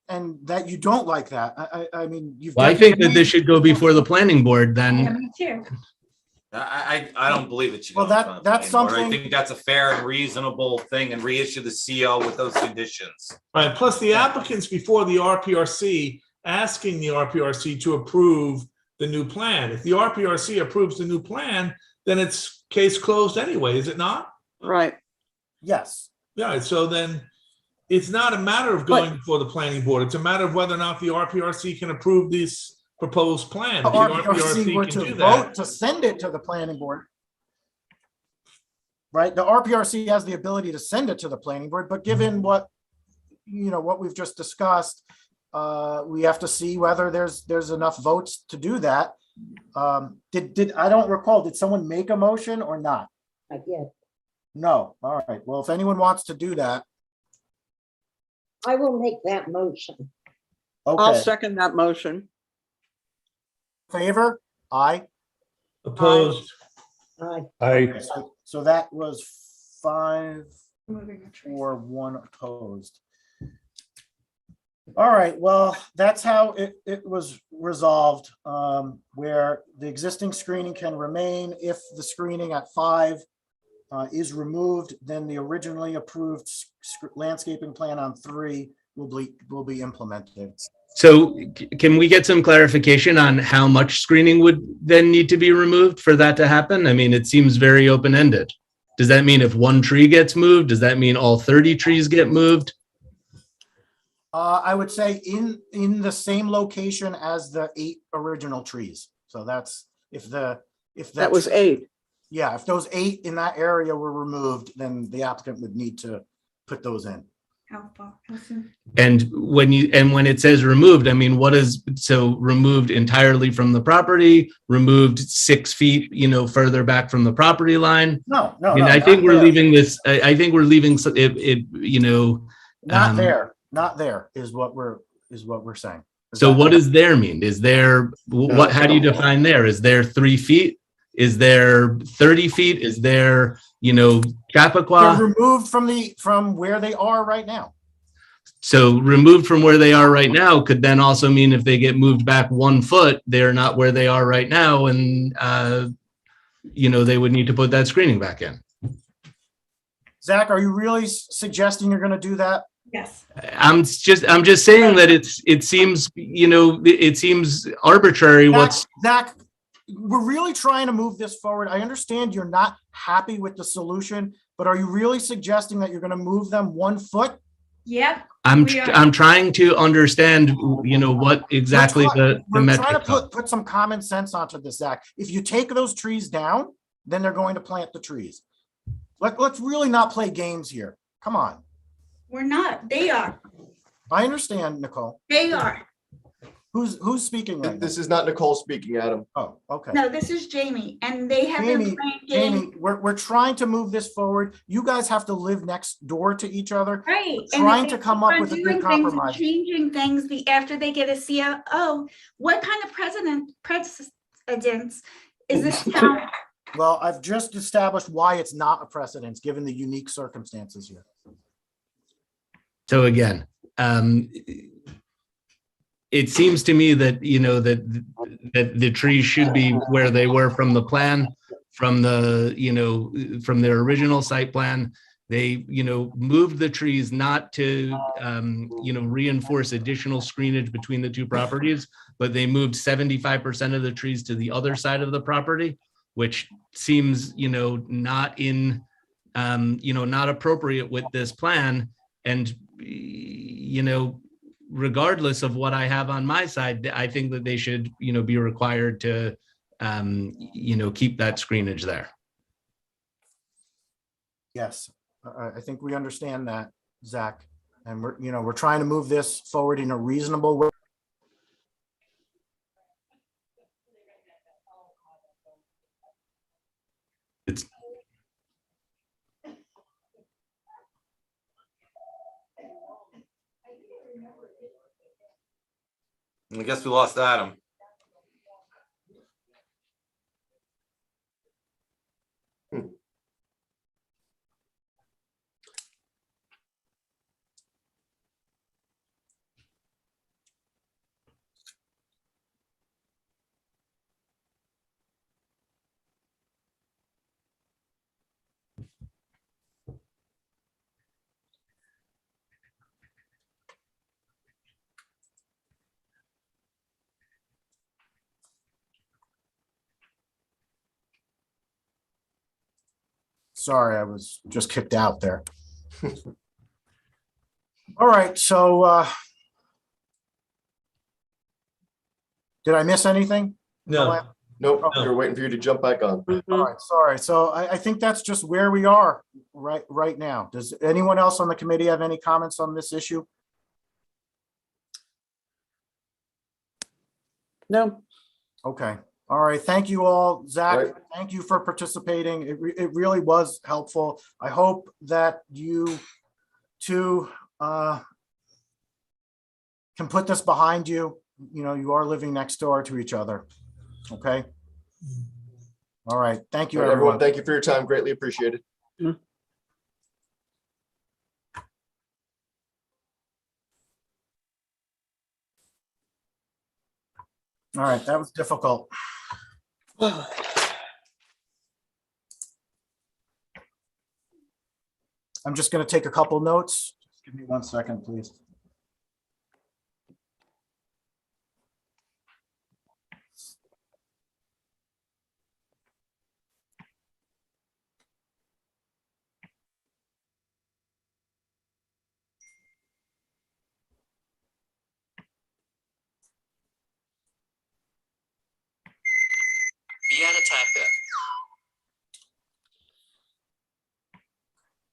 and that you don't like that. I mean, I think that this should go before the planning board then. Me too. I don't believe it should. Well, go in front of the that's planning board. something- I think that's a fair and reasonable thing, and reissue the CO with those conditions. Right, plus the applicant's before the RPRC, asking the RPRC to approve the new plan. If the RPRC approves the new plan, then it's case closed anyway, is it not? Right. Yes. Yeah, so then it's not a matter of going before the planning board. It's a matter of whether or not the RPRC can approve this proposed plan. The If the RPRC were can to do vote that. to send it to the planning board. Right, the RPRC has the ability to send it to the planning board, but given what we've just discussed, we have to see whether there's enough votes to do that. Did I don't recall, did someone make a motion or not? Not yet. No, all right, well, if anyone wants to do that. I will make that motion. I'll Okay, second that motion. favor? Aye. Opposed? Aye. I, So that was 5 Moving the trees. or 1 opposed. All right, well, that's how it was resolved, where the existing screening can remain. If the screening at 5 is removed, then the originally approved landscaping plan on 3 will be implemented. So can we get some clarification on how much screening would then need to be removed for that to happen? I mean, it seems very open-ended. Does that mean if one tree gets moved, does that mean all 30 trees get moved? I would say in the same location as the 8 original trees. So that's if that was 8. Yeah, if those 8 in that area were removed, then the applicant would need to put those in. How far? How soon? And when it says removed, I mean, so removed entirely from the property, removed 6 feet, further back from the property line? No. I mean, I think we're leaving this, I think we're leaving it, Not there is what we're saying. So what does there mean? Is there, how do you define there? Is there 3 feet? Is there 30 feet? Is there, They're Chappaqua? removed from where they are right now. So removed from where they are right now could then also mean if they get moved back 1 foot, they're not where they are right now. And, they would need to put that screening back in. Zach, are you really suggesting you're going to do that? Yes. I'm just saying that it seems arbitrary. Zach, we're really trying to move this forward. I understand you're not happy with the solution, but are you really suggesting that you're going to move them 1 foot? Yep. I'm trying to understand, what exactly the We're trying metrics to are. put some common sense onto this, Zach. If you take those trees down, then they're going to plant the trees. Let's really not play games here. Come on. We're not. They are. I understand, Nicole. They are. Who's speaking right now? This is not Nicole speaking, Adam. Oh, okay. No, this is Jamie, and they have been playing games. Jamie, we're trying to move this forward. You guys have to live next door to each other. Right. Trying And to if come they up are with a doing good things and compromise. Changing things after they get a COO. What kind of precedence is this town? Well, I've just established why it's not a precedence, given the unique circumstances here. So again, it seems to me that, that the trees should be where they were from the plan, from from their original site plan. They, moved the trees not to, reinforce additional screenage between the two properties, but they moved 75% of the trees to the other side of the property, which seems, not not appropriate with this plan. And, regardless of what I have on my side, I think that they should, be required to, keep that screenage there. Yes, I think we understand that, Zach. And we're trying to move this forward in a reasonable way. I guess we lost Adam. Sorry, I was just kicked out there. All right, so did I miss anything? No. Nope, Okay. we were waiting for you to jump back on. All right, sorry. So I think that's just where we are right now. Does anyone else on the committee have any comments on this issue? No. Okay. All right. Thank you all. Zach, Right. Thank you for participating. It really was helpful. I hope that you two can put this behind you. You are living next door to each other. Okay. All right. Thank you, All right, everyone. Thank you for your time. Greatly appreciated. All right. That was difficult. I'm just going to take a couple notes. Just give me 1 second, please.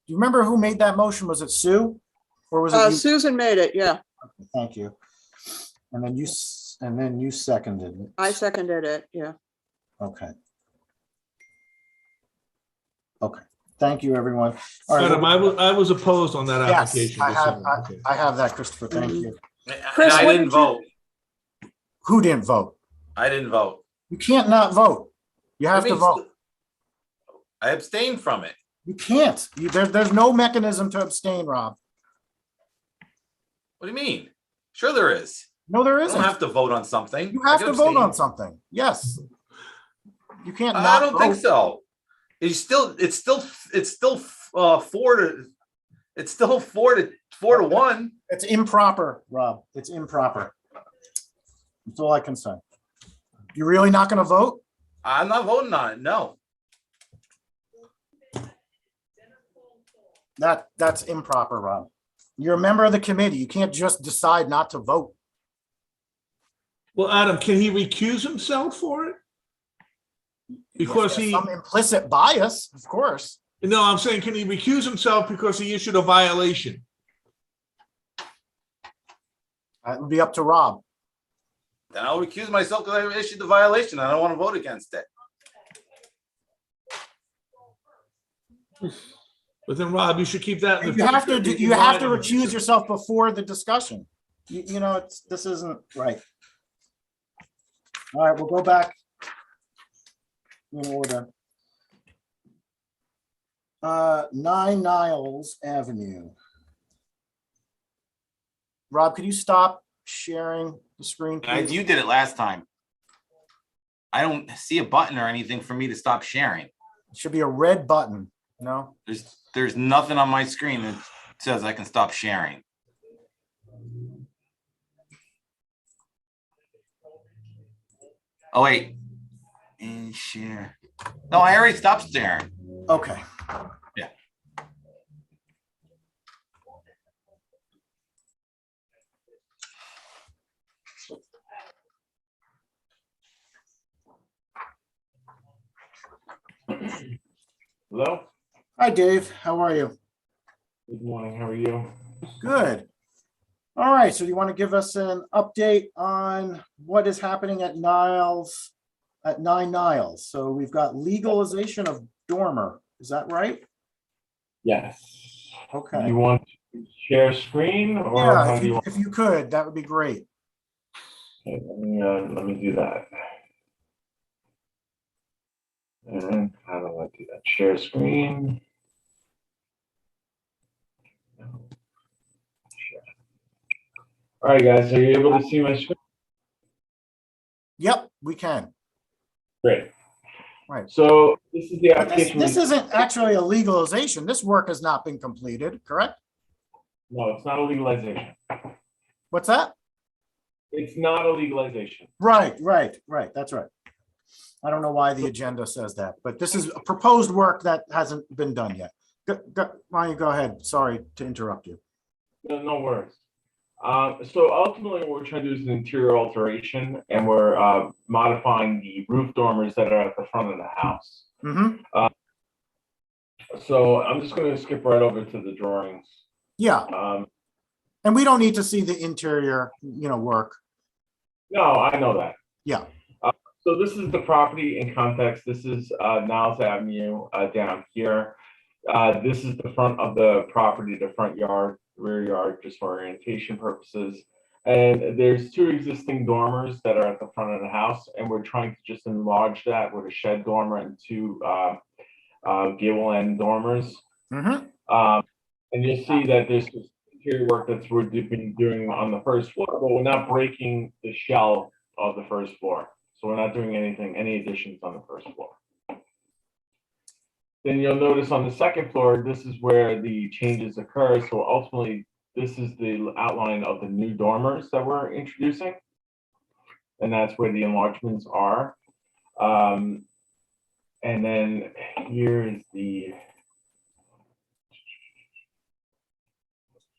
Do you remember who made that motion? Was it Sue? Or was it you? Susan made it, yeah. Thank you. And then you seconded it. I seconded it, yeah. Okay. Okay. Thank you, everyone. All right. Adam, I was opposed on that Yes, application. I have that, Christopher. Thank you. Chris, I what didn't did you- vote. Who didn't vote? I didn't vote. You can't not vote. You have to vote. I abstained from it. You can't. There's no mechanism to abstain, Rob. What do you mean? Sure there is. No, there I isn't. don't have to vote on something. You I have can to vote abstain. on something. Yes. You can't I not don't think vote. so. It's still 4 to 1. It's improper, Rob. It's improper. That's all I can say. You're really not going to vote? I'm not voting on it. No. That's improper, Rob. You're a member of the committee. You can't just decide not to vote. Well, Adam, can he recuse himself for it? Because There's he, some implicit bias, of course. no, I'm saying, can he recuse himself because he issued a violation? That would be up to Rob. Then I'll recuse myself because I issued the violation. I don't want to vote against it. But then, Rob, you should keep that in the. You have to future. you have to recuse yourself before the discussion. You know, this isn't right. All right, we'll go back in order. 9 Niles Avenue. Rob, could you stop sharing the screen, please? You did it last time. I don't see a button or anything for me to stop sharing. It should be a red button, no? There's nothing on my screen that says I can stop sharing. Oh, wait. And share. No, I already stopped sharing. Okay. Yeah. Hello? Hi, Dave. How are you? Good morning. How are you? Good. All right. So you want to give us an update on what is happening at 9 Niles? So we've got legalization of dormer. Is that right? Yes. Okay. You want to share screen or Yeah, how do you want? if you could, that would be great. Okay, let me do that. And how do I do that? Share screen. All right, guys, are you able to see my screen? Yep, we can. Great. Right. So this is the But application. this isn't actually a legalization. This work has not been completed, correct? No, it's not a legalization. What's that? It's not a legalization. Right. That's right. I don't know why the agenda says that, but this is a proposed work that hasn't been done yet. Why don't you go ahead? Sorry to interrupt you. No worries. So ultimately what we're trying to do is an interior alteration, and we're modifying the roof dormers that are at the front of the house. Mm-hmm. So I'm just going to skip right over to the drawings. Yeah. And we don't need to see the interior, work. No, I know that. Yeah. So this is the property in context. This is Niles Avenue down here. This is the front of the property, the front yard, rear yard, just for orientation purposes. And there's 2 existing dormers that are at the front of the house, and we're trying to just enlarge that with a shed dormer and 2 gable end dormers. Mm-hmm. And you'll see that there's this interior work we're doing on the first floor, but we're not breaking the shell of the first floor. So we're not doing any additions on the first floor. Then you'll notice on the second floor, this is where the changes occur. So ultimately, this is the outline of the new dormers that we're introducing. And that's where the enlargements are. And then here is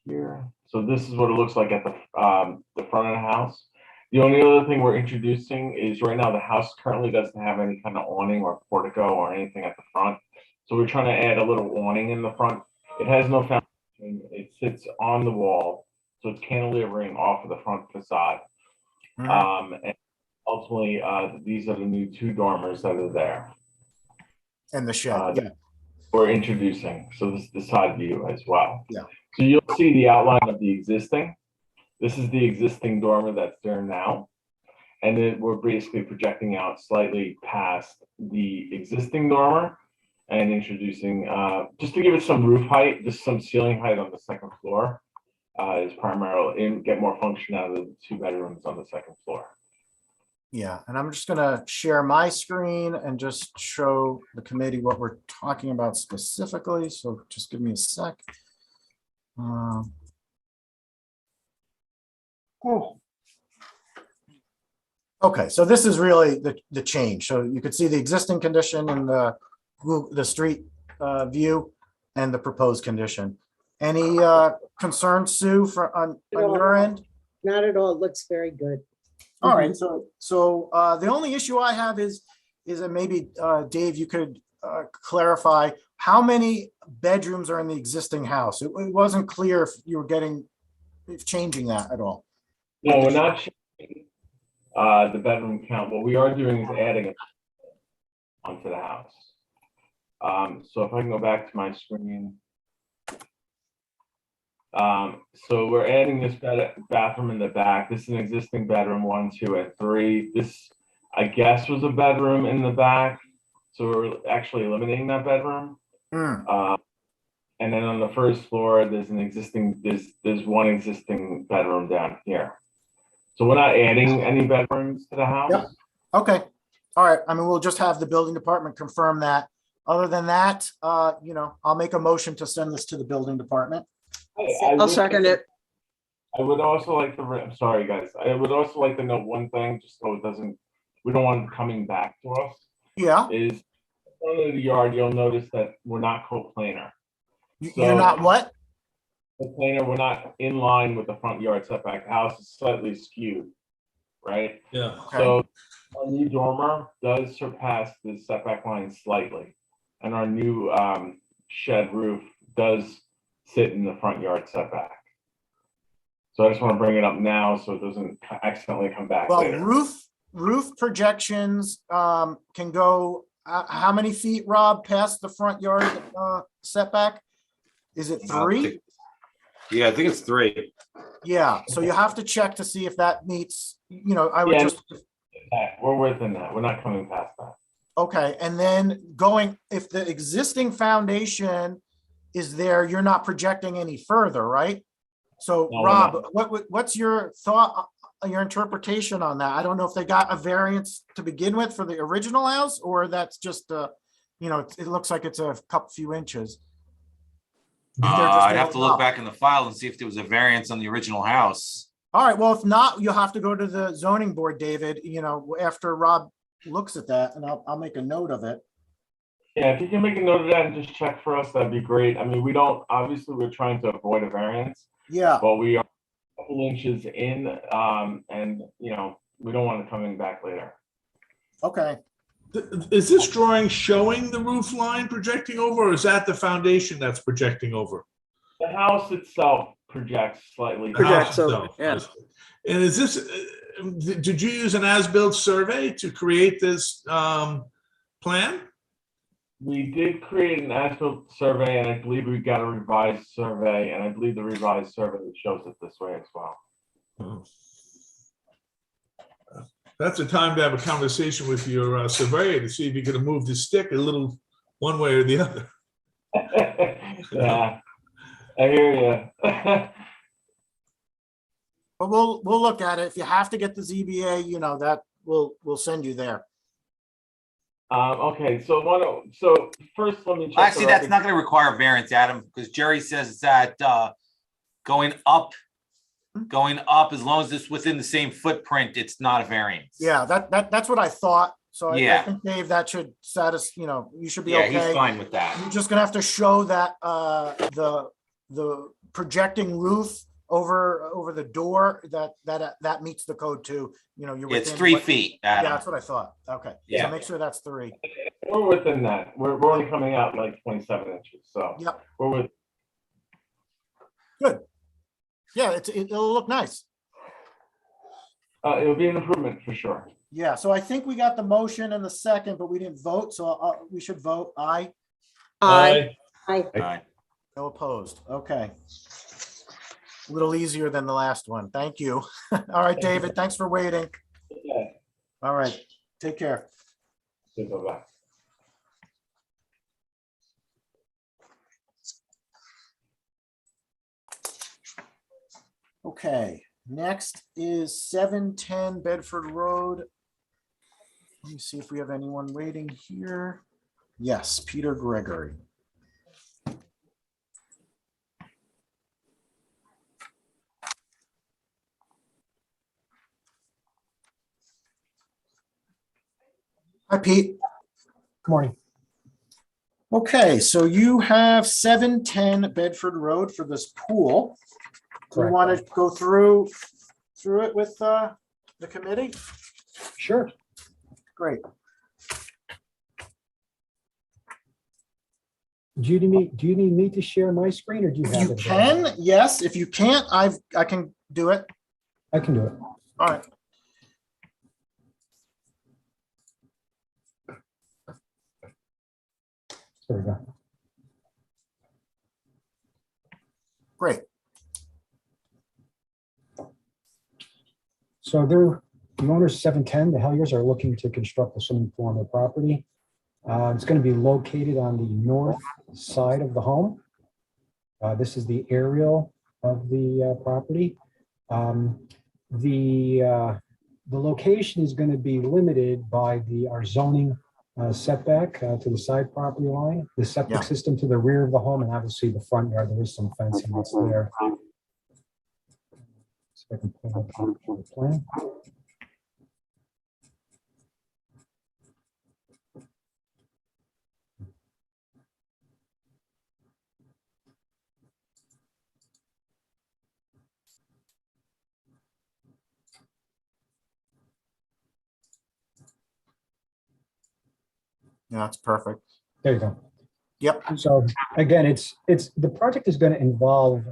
here. So this is what it looks like at the front of the house. The only other thing we're introducing is right now the house currently doesn't have any kind of awning or portico or anything at the front. So we're trying to add a little awning in the front. It has no foundation. It sits on the wall. So it's cantilevering off of the front facade. Mm-hmm. And ultimately, these are the new 2 dormers that are there. And the shed, yeah. We're introducing. So this is the side view as well. Yeah. So you'll see the outline of the existing. This is the existing dormer that's there now. And then we're basically projecting out slightly past the existing dormer and introducing, just to give it some roof height, just some ceiling height on the second floor. is primarily and get more function out of the 2 bedrooms on the second floor. Yeah, and I'm just gonna share my screen and just show the committee what we're talking about specifically. So just give me a sec. Oh. Okay, so this is really the change. So you could see the existing condition in the street view and the proposed condition. Any concerns, Sue, on your end? Not at all. It looks very good. All right, so the only issue I have is that maybe Dave, you could clarify how many bedrooms are in the existing house. It wasn't clear if you were changing that at all. No, we're not changing the bedroom count. What we are doing is adding it onto the house. So if I can go back to my screen. So we're adding this bathroom in the back. This is an existing bedroom, 1, 2, and 3. This, I guess, was a bedroom in the back. So we're actually eliminating that bedroom. And then on the first floor, there's an existing, there's one existing bedroom down here. So we're not adding any bedrooms to the house. Yep. Okay. All right. I mean, we'll just have the building department confirm that. Other than that, I'll make a motion to send this to the building department. I'll second it. I would also like to, I'm sorry, guys. I would also like to note one thing, just so it doesn't, we don't want it coming back to us. Yeah. Is in front of the yard, you'll notice that we're not coplanar. You're not what? Coplanar, we're not in line with the front yard setback. The house is slightly skewed, right? Yeah. Okay. So our new dormer does surpass the setback line slightly. And our new shed roof does sit in the front yard setback. So I just want to bring it up now so it doesn't accidentally come back Well, later. roof projections can go how many feet, Rob, past the front yard setback? Is it 3? Yeah, I think it's 3. Yeah, so you have to check to see if that meets, I would just. We're within that. We're not coming past that. Okay, and then if the existing foundation is there, you're not projecting any further, right? So No, Rob, what's your thought, your interpretation on that? I don't know if they got a variance to begin with for the original house, or that's just, it looks like it's a few inches. I'd have to look back in the file and see if there was a variance on the original house. All right, well, if not, you'll have to go to the zoning board, David, after Rob looks at that, and I'll make a note of it. Yeah, if you can make a note of that and just check for us, that'd be great. I mean, obviously we're trying to avoid a variance. Yeah. But we are a couple inches in, and we don't want it coming back later. Okay. Is this drawing showing the roof line projecting over, or is that the foundation that's projecting over? The house itself projects slightly. Projects House over, itself. yeah. And is this, did you use an as-built survey to create this plan? We did create an as-built survey, and I believe we got a revised survey, and I believe the revised survey shows it this way as well. Oh. That's a time to have a conversation with your surveyor to see if you could move the stick a little one way or the other. Yeah, I hear you. But we'll look at it. If you have to get the ZBA, that we'll send you there. Okay, so first let me check. Actually, that's not going to require variance, Adam, because Jerry says that going up, as long as it's within the same footprint, it's not a variance. Yeah, that's what I thought. So I Yeah. think, Dave, that should satisfy, you should be Yeah, okay. he's fine with that. You're just gonna have to show that the projecting roof over the door, that meets the code too. You're It's within 3 feet, Yeah, Adam. that's what I thought. Okay. Yeah. So make sure that's 3. We're within that. We're only coming out like 27 inches, so Yep. we're with. Good. Yeah, it'll look nice. It'll be an improvement for sure. Yeah, so I think we got the motion and the second, but we didn't vote, so we should vote aye. Aye. Hi. All right. No opposed. Okay. A little easier than the last one. Thank you. All right, David, thanks for waiting. Okay. All right, take care. Bye-bye. Okay, next is 710 Bedford Road. Let me see if we have anyone waiting here. Yes, Peter Gregory. Hi, Pete. Good morning. Okay, so you have 710 Bedford Road for this pool. Do you Correct. want to go through it with the committee? Sure. Great. Do you need me to share my screen, or do you If have you it? can, yes. If you can't, I can do it. I can do it. All right. There we go. Great. So the owners 710, the Helliers, are looking to construct a swimming pool on their property. It's going to be located on the north side of the home. This is the aerial of the property. The location is going to be limited by our zoning setback to the side property line, the septic system to the rear of the home, and obviously the front yard. There is some fencing that's there. So I can pull up the plan. Yeah, that's perfect. There you go. Yep. So again, it's the project is going to involve,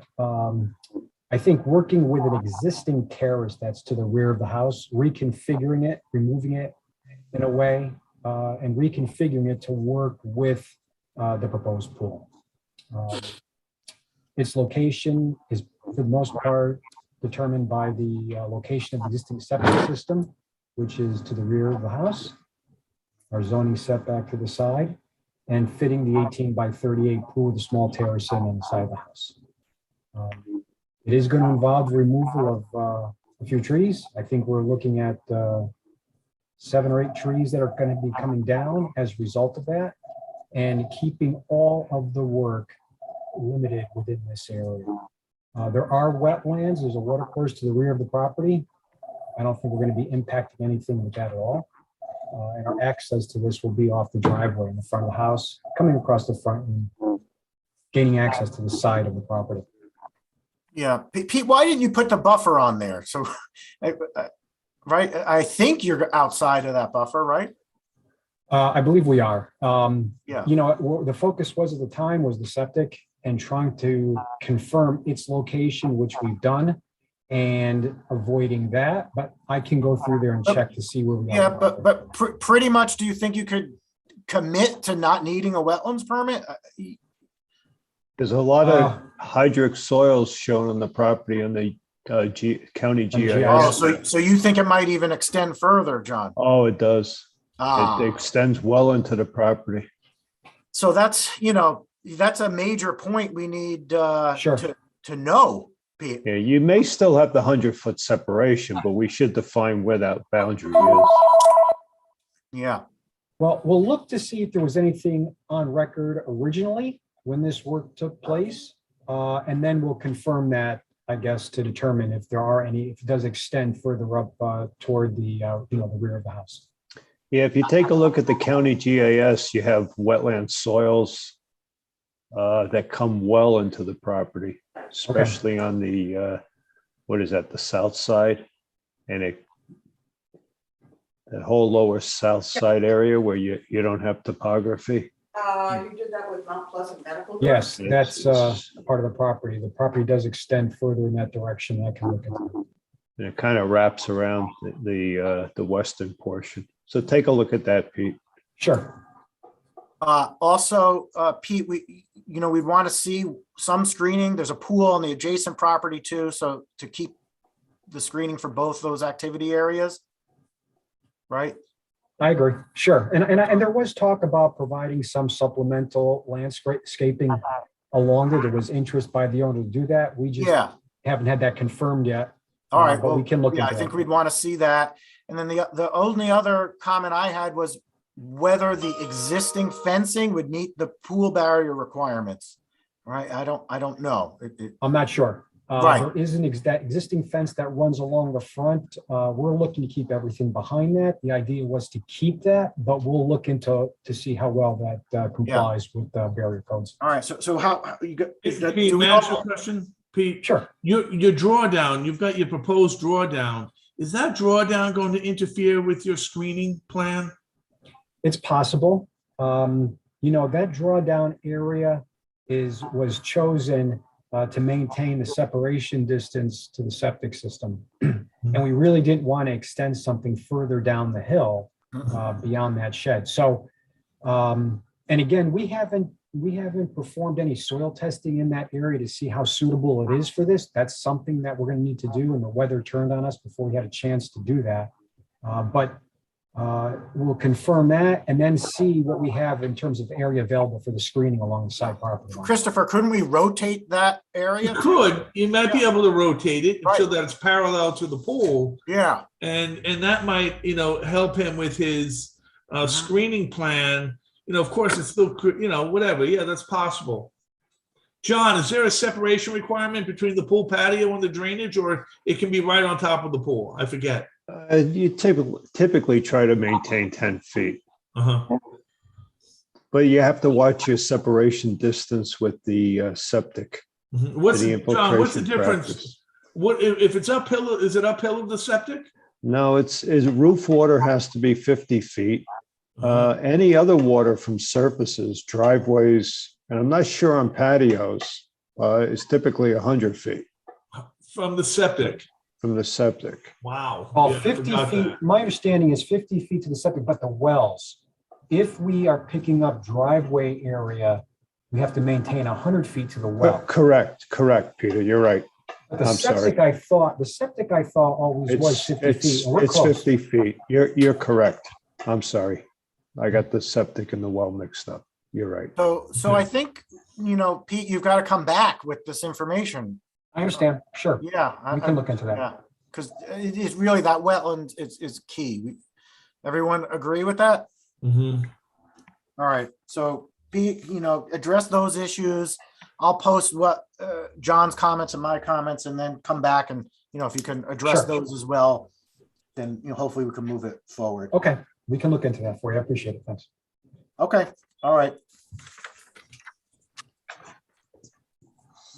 I think, working with an existing terrace that's to the rear of the house, reconfiguring it, removing it in a way, and reconfiguring it to work with the proposed pool. Its location is, for the most part, determined by the location of the existing septic system, which is to the rear of the house, our zoning setback to the side, and fitting the 18 by 38 pool with a small terrace in on the side of the house. It is going to involve the removal of a few trees. I think we're looking at 7 or 8 trees that are going to be coming down as a result of that, and keeping all of the work limited within this area. There are wetlands. There's a water course to the rear of the property. I don't think we're going to be impacting anything with that at all. And our access to this will be off the driveway in the front of the house, coming across the front and gaining access to the side of the property. Yeah, Pete, why didn't you put the buffer on there? So, right, I think you're outside of that buffer, right? I believe we are. Yeah. You know, the focus was at the time was the septic and trying to confirm its location, which we've done, and avoiding that. But I can go through there and check to see where we are. Yeah, but pretty much, do you think you could commit to not needing a wetlands permit? There's a lot of hydric soils shown on the property on the county GIS. Oh, so you think it might even extend further, John? Oh, it does. It extends well into the property. So that's, that's a major point we need Sure. to know, Pete. Yeah, you may still have the 100-foot separation, but we should define where that boundary is. Yeah. Well, we'll look to see if there was anything on record originally when this work took place, and then we'll confirm that, I guess, to determine if there are any, if it does extend further up toward the the rear of the house. Yeah, if you take a look at the county GIS, you have wetland soils that come well into the property, especially on the, what is that, the south side? And that whole lower south side area where you don't have topography. You did that with Mount Pleasant Medical? Yes, that's part of the property. The property does extend further in that direction. I can look at that. And it kind of wraps around the western portion. So take a look at that, Pete. Sure. Also, Pete, we want to see some screening. There's a pool on the adjacent property too, so to keep the screening for both those activity areas, right? I agree. Sure. And there was talk about providing some supplemental landscaping along there. There was interest by the owner to do that. We just haven't had that confirmed yet. All right, But well, we can look yeah, I into think that. we'd want to see that. And then the only other comment I had was whether the existing fencing would meet the pool barrier requirements. Right? I don't know. I'm not sure. Right. There is that existing fence that runs along the front. We're looking to keep everything behind that. The idea was to keep that, but we'll look into to see how well that complies with barrier codes. All right, so how you got? Pete, may I ask you a question? Pete, Sure. your drawdown, you've got your proposed drawdown. Is that drawdown going to interfere with your screening plan? It's possible. That drawdown area was chosen to maintain the separation distance to the septic system. And we really didn't want to extend something further down the hill beyond that shed. So, and again, we haven't performed any soil testing in that area to see how suitable it is for this. That's something that we're going to need to do, and the weather turned on us before we had a chance to do that. But we'll confirm that and then see what we have in terms of area available for the screening along the side property line. Christopher, couldn't we rotate that area? You could. You might be able to rotate it so Right. that it's parallel to the pool. Yeah. And that might, help him with his screening plan. Of course, it's still, whatever. Yeah, that's possible. John, is there a separation requirement between the pool patio and the drainage, or it can be right on top of the pool? I forget. You typically try to maintain 10 feet, Uh-huh. but you have to watch your separation distance with the septic. Mhm. for the John, what's the infiltration difference? practice. What if it's uphill? Is it uphill of the septic? No, it's roof water has to be 50 feet. Any other water from surfaces, driveways, and I'm not sure on patios, is typically 100 feet From the septic. from the septic. Wow. Well, Yeah, I 50 forgot feet, that. my understanding is 50 feet to the septic, but the wells, if we are picking up driveway area, we have to maintain 100 feet to the well. Correct, Peter, you're right. But the I'm sorry. septic I thought always was 50 feet. and we're It's close. 50 feet. You're correct. I'm sorry. I got the septic and the well mixed up. You're right. So I think, Pete, you've got to come back with this information. I understand, sure. Yeah. We can look into that. Yeah, because it is really that wetland is key. Everyone agree with that? Mhm. All right, so Pete, address those issues. I'll post what John's comments and my comments and then come back and, if you can address Sure. those as well, then, hopefully we can move it forward. Okay, we can look into that for you. I appreciate it. Thanks. Okay, all right.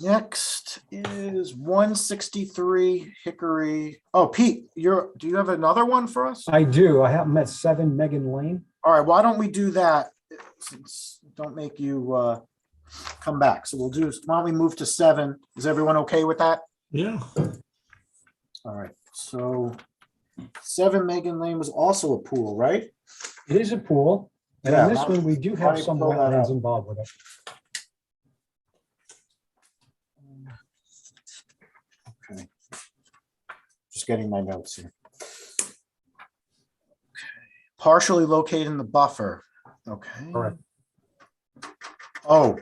Next is 163 Hickory. Oh, Pete, do you have another one for us? I do. I have them at 7 Megan Lane. All right, why don't we do that? Since don't make you come back. So why don't we move to 7? Is everyone okay with that? Yeah. All right, so 7 Megan Lane was also a pool, right? It is a pool. And Yeah, on this one, we do have some pull that wetlands out. involved with it. Okay. Just getting my notes here. Okay. Partially located in the buffer. Okay. Correct. Oh,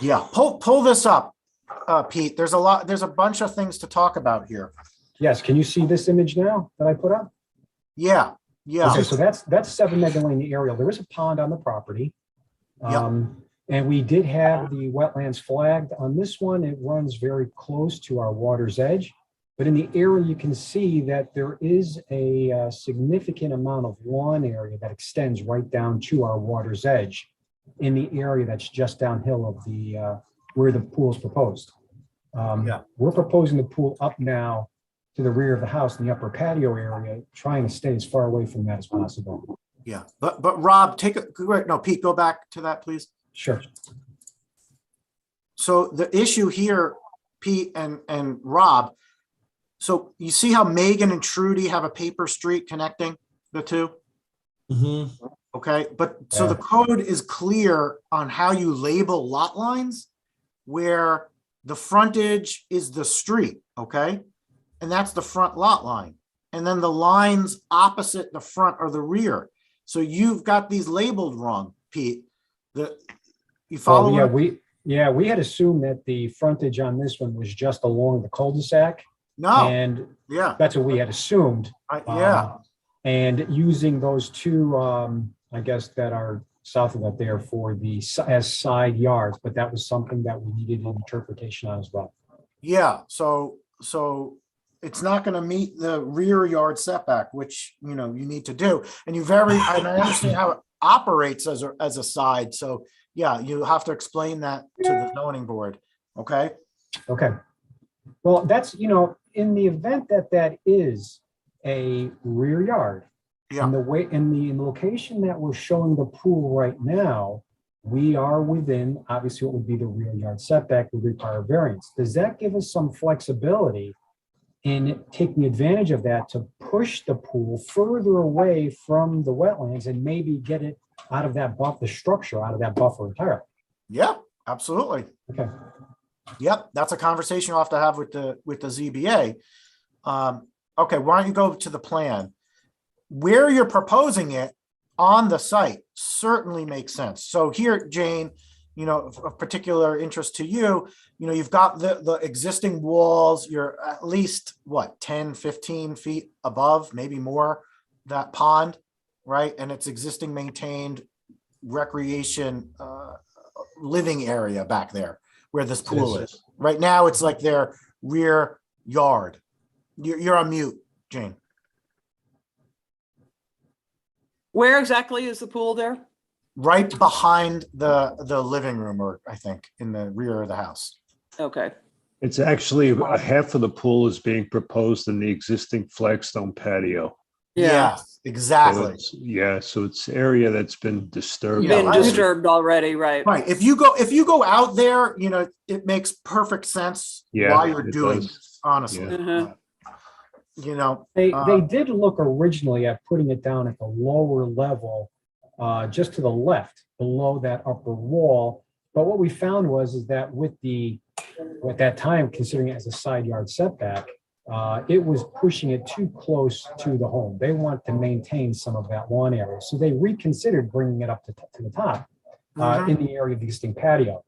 yeah, pull this up, Pete. There's a bunch of things to talk about here. Yes, can you see this image now that I put up? Yeah. Okay, so that's 7 Megan Lane, the aerial. There is a pond on the property. And we did have the wetlands flagged. On this one, it runs very close to our water's edge. But in the area, you can see that there is a significant amount of lawn area that extends right down to our water's edge in the area that's just downhill of the where the pool is proposed. We're proposing the pool up now to the rear of the house in the upper patio area, trying to stay as far away from that as possible. Yeah, but Rob, Pete, go back to that, please. Sure. So the issue here, Pete and Rob, so you see how Megan and Trudy have a paper street connecting the two? Mm-hmm. Okay, but so the code is clear on how you label lot lines where the frontage is the street, okay? And that's the front lot line. And then the lines opposite the front or the rear. So you've got these labeled wrong, Pete. You follow? Yeah, Yeah, we had assumed that the frontage on this one was just along the cul-de-sac. No, And yeah, that's what we had assumed. yeah, And using those two, I guess that are south of that there for the, as side yards, but that was something that we needed an interpretation on as well. yeah. So it's not going to meet the rear yard setback, which, you know, you need to do. And and I understand how it operates as a side. So yeah, you have to explain that to the zoning board. Okay. Okay. Well, that's, you know, in the event that that is a rear yard, Yeah. in the location that we're showing the pool right now, we are within, obviously, what would be the rear yard setback would require variance. Does that give us some flexibility in taking advantage of that to push the pool further away from the wetlands and maybe get it out of that the structure out of that buffer entirely? Yeah, absolutely. Okay. Yep, that's a conversation you'll have to have with the ZBA. Okay, why don't you go to the plan? Where you're proposing it on the site certainly makes sense. So here, Jane, you know, of particular interest to you, you know, you've got the existing walls, you're at least, what, 10, 15 feet above, maybe more, that pond, right? And it's existing maintained recreation living area back there where this pool is. Right now, it's like their rear yard. You're on mute, Jane. Where exactly is the pool there? Right behind the living room, or I think in the rear of the house. Okay. It's actually half of the pool is being proposed in the existing flagstone patio. Yeah. Exactly. So it's area that's been disturbed. Been disturbed already, right? Right. If you go out there, you know, it makes perfect sense why you're doing this, honestly. Yeah. You know, they did look originally at putting it down at the lower level, just to the left, below that upper wall. But what we found is that at that time, considering it as a side yard setback, it was pushing it too close to the home. They want to maintain some of that lawn area. So they reconsidered bringing it up to the top in the area of the existing patio.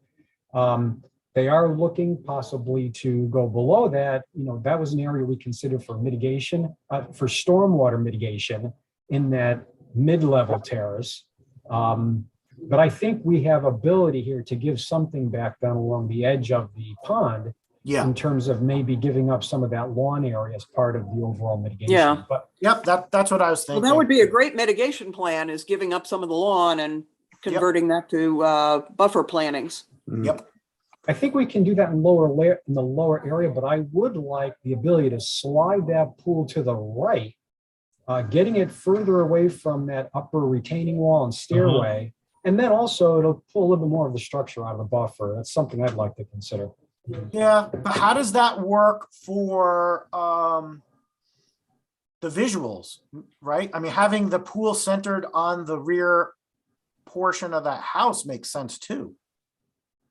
They are looking possibly to go below that. You know, that was an area we considered for mitigation, for stormwater mitigation in that mid-level terrace. But I think we have ability here to give something back down along the edge of the pond. Yeah. In terms of maybe giving up some of that lawn area as part of the overall mitigation. Yeah. But yep, that's what I was thinking. Well, that would be a great mitigation plan, is giving up some of the lawn and converting that to buffer plantings. Yep. I think we can do that in the lower area, but I would like the ability to slide that pool to the right, getting it further away from that upper retaining wall and stairway. And then also it'll pull a little bit more of the structure out of the buffer. That's something I'd like to consider. Yeah, but how does that work for the visuals, right? I mean, having the pool centered on the rear portion of that house makes sense too.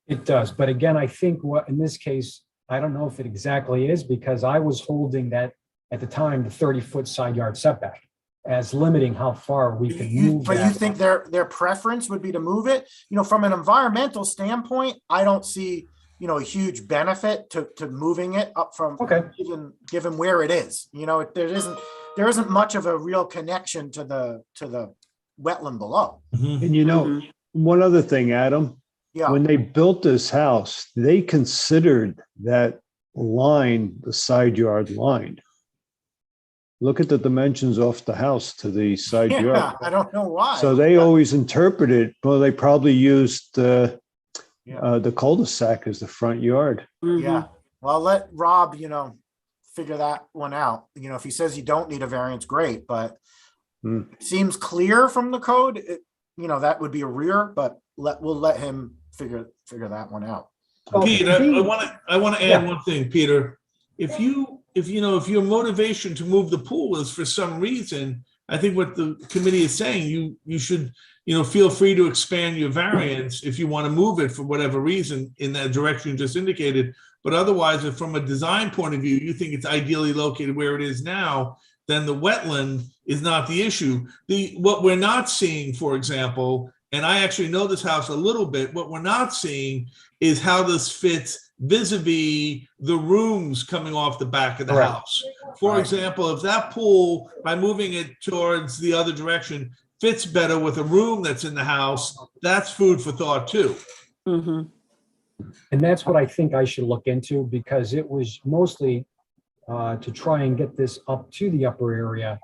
It does, but again, I think what in this case, I don't know if it exactly is, because I was holding that at the time, the 30-foot side yard setback as limiting how far we can move. But you think their preference would be to move it? You know, from an environmental standpoint, I don't see, you know, a huge benefit to moving it up from even given where it is. You know, there isn't much of a real connection to the wetland below. And you know, one other thing, Adam, when they built this house, they considered that line the side yard line. Look at the dimensions off the house to the side yard. I don't know why. So they always interpreted, well, they probably used the cul-de-sac as the front yard. Yeah. Well, let Rob, you know, figure that one out. You know, if he says you don't need a variance, great, but it seems clear from the code, you know, that would be a rear, but we'll let him figure that one out. Peter, I want to add one thing, Peter. If your motivation to move the pool is for some reason, I think what the committee is saying, you should, feel free to expand your variance if you want to move it for whatever reason in that direction you just indicated. But otherwise, if from a design point of view, you think it's ideally located where it is now, then the wetland is not the issue. What we're not seeing, for example, and I actually know this house a little bit, what we're not seeing is how this fits vis-a-vis the rooms coming off the back of the Correct. house. For example, if that pool, by moving it towards the other direction, fits better with a room that's in the house, that's food for thought too. Mhm. And that's what I think I should look into, because it was mostly to try and get this up to the upper area,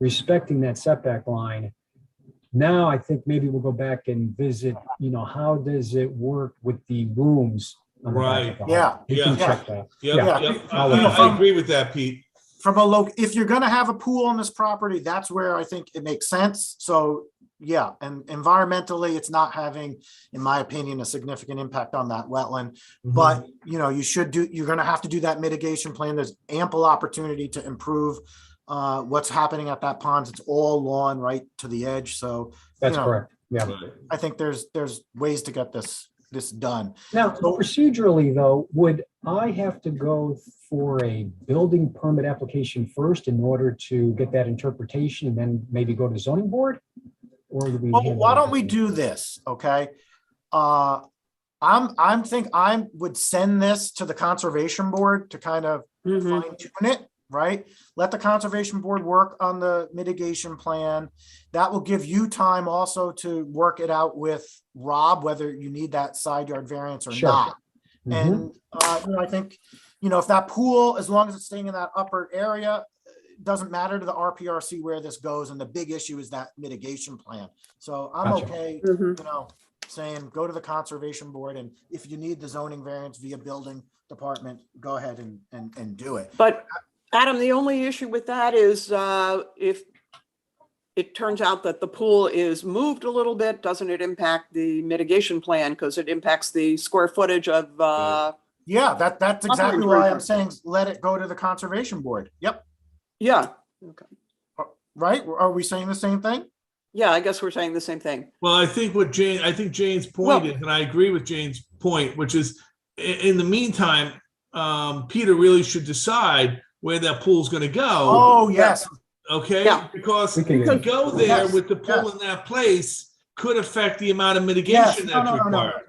respecting that setback line. Now, I think maybe we'll go back and visit, how does it work with the rooms? on the back of the house? We can check that. Yep. I agree with that, Pete. If you're gonna have a pool on this property, that's where I think it makes sense. So, yeah, and environmentally, it's not having, in my opinion, a significant impact on that wetland. But, you're gonna have to do that mitigation plan. There's ample opportunity to improve what's happening at that pond. It's all lawn right to the edge, so. That's correct. Yeah. I think there's ways to get this done. Now, procedurally though, would I have to go for a building permit application first in order to get that interpretation and then maybe go to zoning board? Or do we? Well, why don't we do this, okay? I would send this to the conservation board to kind of fine tune it, right? Let the conservation board work on the mitigation plan. That will give you time also to work it out with Rob, whether you need that side yard variance or not. And I think, if that pool, as long as it's staying in that upper area, it doesn't matter to the RPRC where this goes. And the big issue is that mitigation plan. So I'm okay, saying go to the conservation board, and if you need the zoning variance via building department, go ahead and do it. But Adam, the only issue with that is if it turns out that the pool is moved a little bit, doesn't it impact the mitigation plan? Because it impacts the square footage of. Yeah, that's exactly why I'm saying let it go to the conservation board. Yep. Yeah. Okay. Right? Are we saying the same thing? Yeah, I guess we're saying the same thing. Well, I think Jane's point is, and I agree with Jane's point, which is in the meantime, Peter really should decide where that pool's going to go. Oh, yes. Okay. Yeah. Because to go there with the pool in that place could affect the amount of mitigation that's required.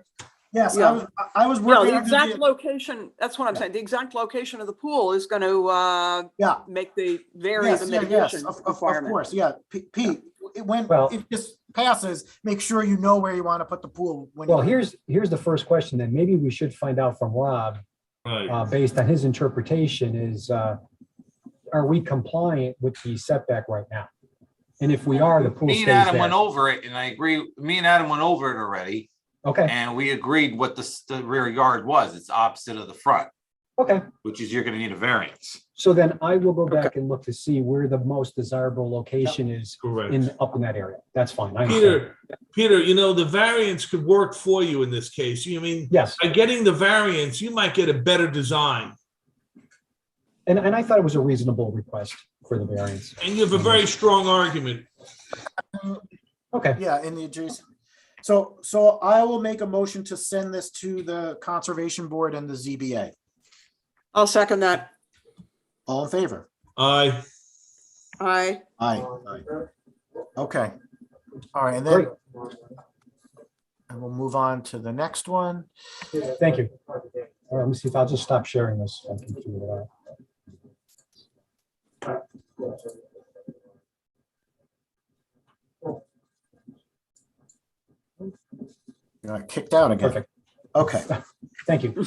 Yes, Yeah. I was No, working the on exact location, that's what I'm saying. The exact location of the pool is going to make the vary the mitigation of requirement. course, yeah. Pete, when it just passes, make sure you know where you want to put the pool. Well, here's the first question then. Maybe we should find out from Rob, based on his interpretation, is are we compliant with the setback right now? And if we are, the pool Me stays and Adam there. went over it, and I agree. Me and Adam went over it already. Okay. And we agreed what the rear yard was. It's opposite of the front. Okay. Which is you're going to need a variance. So then I will go back and look to see where the most desirable location is up in that area. That's fine. Peter, the variance could work for you in this case. Yes. By getting the variance, you might get a better design. And I thought it was a reasonable request for the variance. And you have a very strong argument. Okay. Yeah, in the adjacent. So I will make a motion to send this to the conservation board and the ZBA. I'll second that. All in favor? Aye. Aye. Okay. All right, and then we'll move on to the next one. Thank you. All right, let me see if I'll just stop sharing this. I can figure it out. You got kicked out again. Perfect. Okay. Thank you.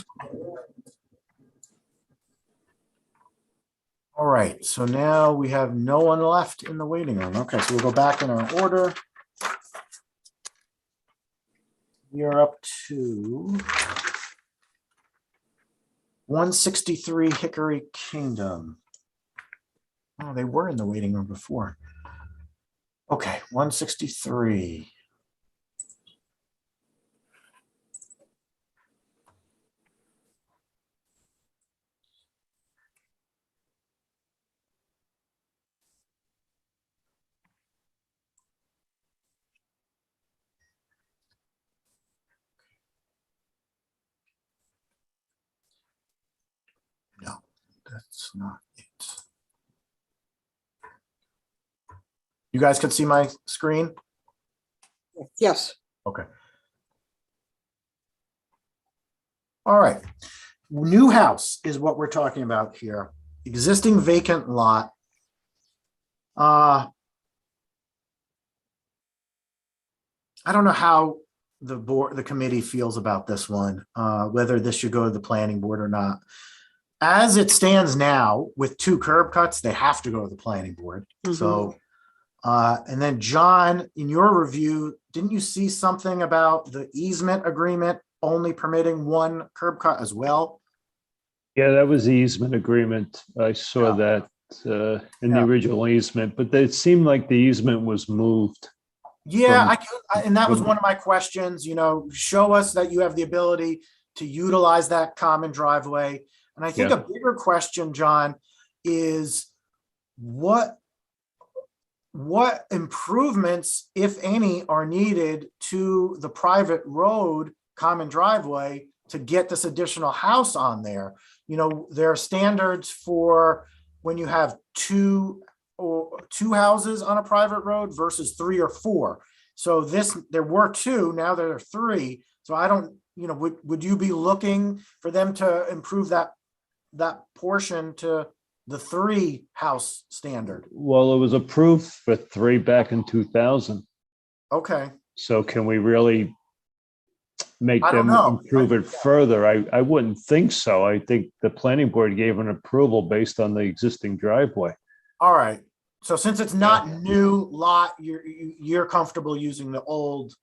All right, so now we have no one left in the waiting room. Okay, so we'll go back in our order. We are up to 163 Hickory Kingdom. Oh, they were in the waiting room before. Okay, 163. No, that's not it. You guys can see my screen? Yes. Okay. All right. New house is what we're talking about here. Existing vacant lot. I don't know how the committee feels about this one, whether this should go to the planning board or not. As it stands now, with 2 curb cuts, they have to go to the planning board. So, and then John, in your review, didn't you see something about the easement agreement only permitting 1 curb cut as well? Yeah, that was the easement agreement. I saw that in the original easement, but it seemed like the easement was moved. Yeah, and that was one of my questions, show us that you have the ability to utilize that common driveway. And I think a bigger question, John, is what improvements, if any, are needed to the private road common driveway to get this additional house on there? There are standards for when you have two houses on a private road versus 3 or 4. So there were 2, now there are 3. So I don't, would you be looking for them to improve that portion to the 3 house standard? Well, it was approved for 3 back in 2000. Okay. So can we really make them know. improve it further? I wouldn't think so. I think the planning board gave an approval based on the existing driveway. All right. So since it's not new lot, you're comfortable using the old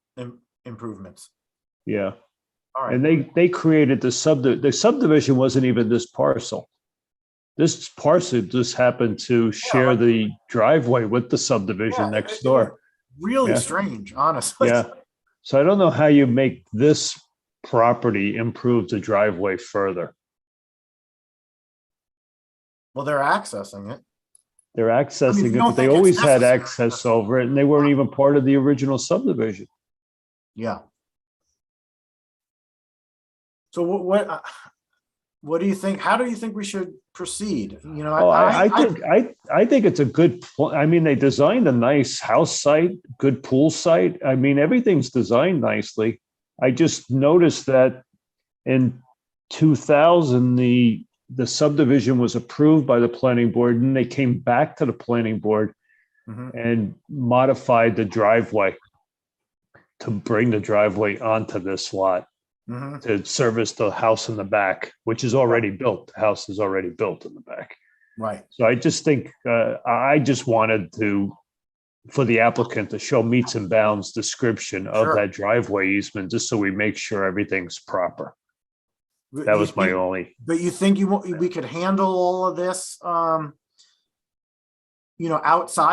improvements. Yeah. All right. And they created the subdivision wasn't even this parcel. This parcel just happened to share the driveway with the subdivision next door. Really strange, honestly. Yeah. So I don't know how you make this property improve the driveway further. Well, they're accessing it. They're accessing it, don't but they think it's always had necessary. access over it, and they weren't even part of the original subdivision. Yeah. So what do you think? How do you think we should proceed? I think it's a good. I mean, they designed a nice house site, good pool site. I mean, everything's designed nicely. I just noticed that in 2000, the subdivision was approved by the planning board, and they came back to the planning board and modified the driveway to bring the driveway onto this lot to service the house in the back, which is already built. The house is already built in the back. Right. So I just think I just wanted for the applicant to show meets and bounds description of that driveway easement, just so we make sure everything's proper. That was my only. But you think we could handle all of this, outside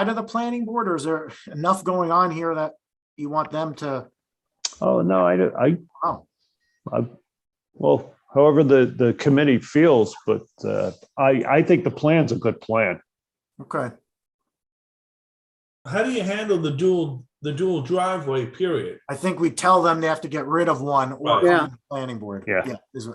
of the planning board, or is there enough going on here that you want them to? Oh no, well, however the committee feels, but I think the plan's a good plan. Okay. How do you handle the dual driveway period? I think we tell them they have to get rid of one or the planning board. That's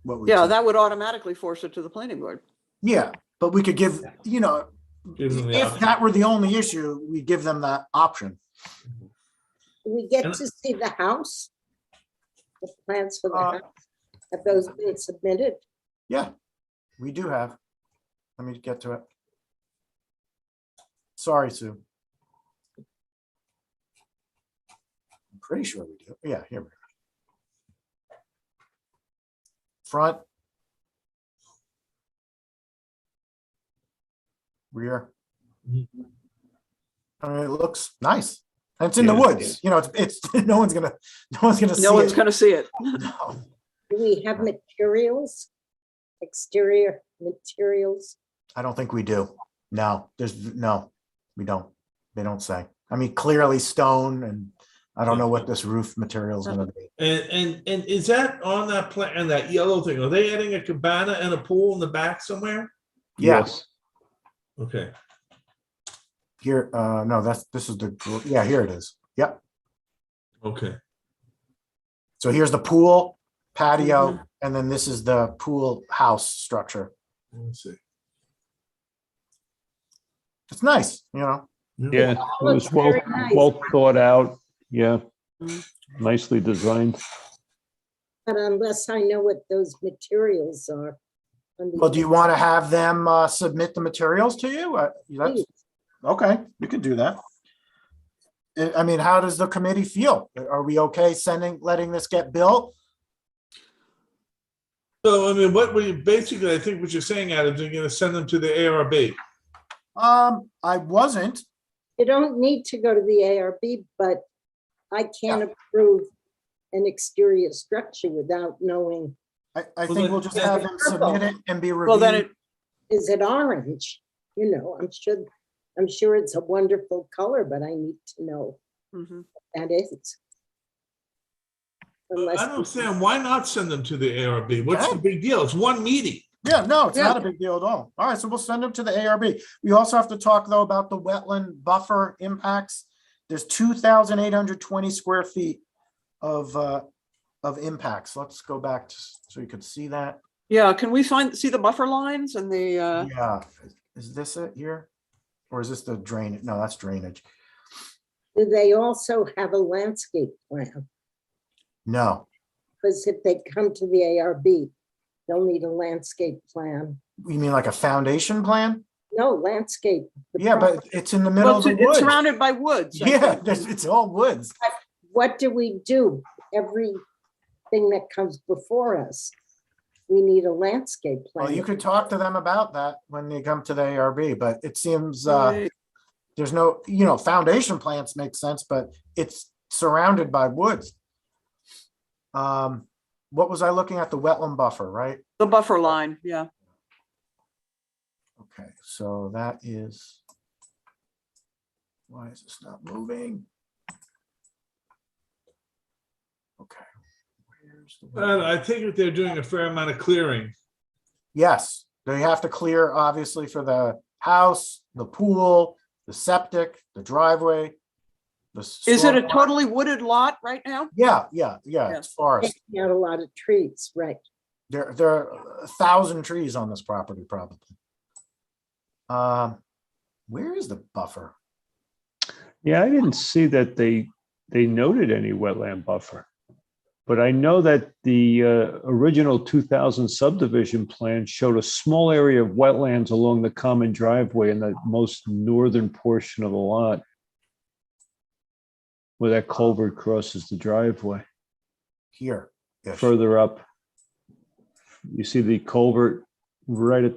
what we. Yeah, that would automatically force it to the planning board. Yeah, but we could give, if that were the only issue, we give them that option. Do we get to see the house? The plans for the house? Have those been submitted? Yeah, we do have. Let me get to it. Sorry, Sue. I'm pretty sure we do. Yeah, here we go. Front. Rear. I mean, it looks nice. And it's in the woods. It's no one's gonna see it. No one's gonna see it. No. Do we have materials? Exterior materials? I don't think we do. No, we don't. They don't say. I mean, clearly stone, and I don't know what this roof material is going to be. And is that on that plan and that yellow thing? Are they adding a cabana and a pool in the back somewhere? Yes. Okay. Here, no, this is here it is. Yep. Okay. So here's the pool, patio, and then this is the pool house structure. Let's see. It's nice, Yeah, it was well thought out. Yeah. Nicely designed. But unless I know what those materials are. on the Well, do you want to have them submit the materials to you? Please. Okay, you can do that. I mean, how does the committee feel? Are we okay letting this get built? So, I mean, what we basically, I think what you're saying, Adam, is you're going to send them to the ARB. I wasn't. You don't need to go to the ARB, but I can't approve an exterior structure without knowing, I think we'll just have them submit it and be Well, then reviewed. is it orange? You know, I'm sure it's a wonderful color, but I need to know Mhm. what that is. I Unless don't understand. Why not send them to the ARB? What's the big deal? It's one meeting. Yeah, no, it's Yeah. not a big deal at all. All right, so we'll send them to the ARB. We also have to talk though about the wetland buffer impacts. There's 2,820 square feet of impacts. Let's go back so you could see that. Yeah, can we see the buffer lines and the, Yeah, is this it here? Or is this the drainage? No, that's drainage. do they also have a landscape plan? No, Because if they come to the ARB, they'll need a landscape plan. you mean like a foundation plan? No, landscape. the Yeah, but property. it's in the middle well, of the it's woods. surrounded by woods. I Yeah, think. it's all woods. What do we do? Everything that comes before us, we need a landscape plan. Well, you could talk to them about that when they come to the ARB, but it seems Right. there's no, foundation plants make sense, but it's surrounded by woods. What was I looking at? The wetland buffer, right? The buffer line, yeah. Okay, so that is. Why is this not moving? Okay. Where's the wetland? I think that they're doing a fair amount of clearing. Yes, they have to clear obviously for the house, the pool, the septic, the driveway. Is it a stormwater. totally wooded lot right now? Yeah, it's forest. Taking out a lot of trees, right? There are 1,000 trees on this property probably. Where is the buffer? Yeah, I didn't see that they noted any wetland buffer. But I know that the original 2000 subdivision plan showed a small area of wetlands along the common driveway in the most northern portion of the lot, where that culvert crosses the driveway. Here. Yes. Further up, you see the culvert right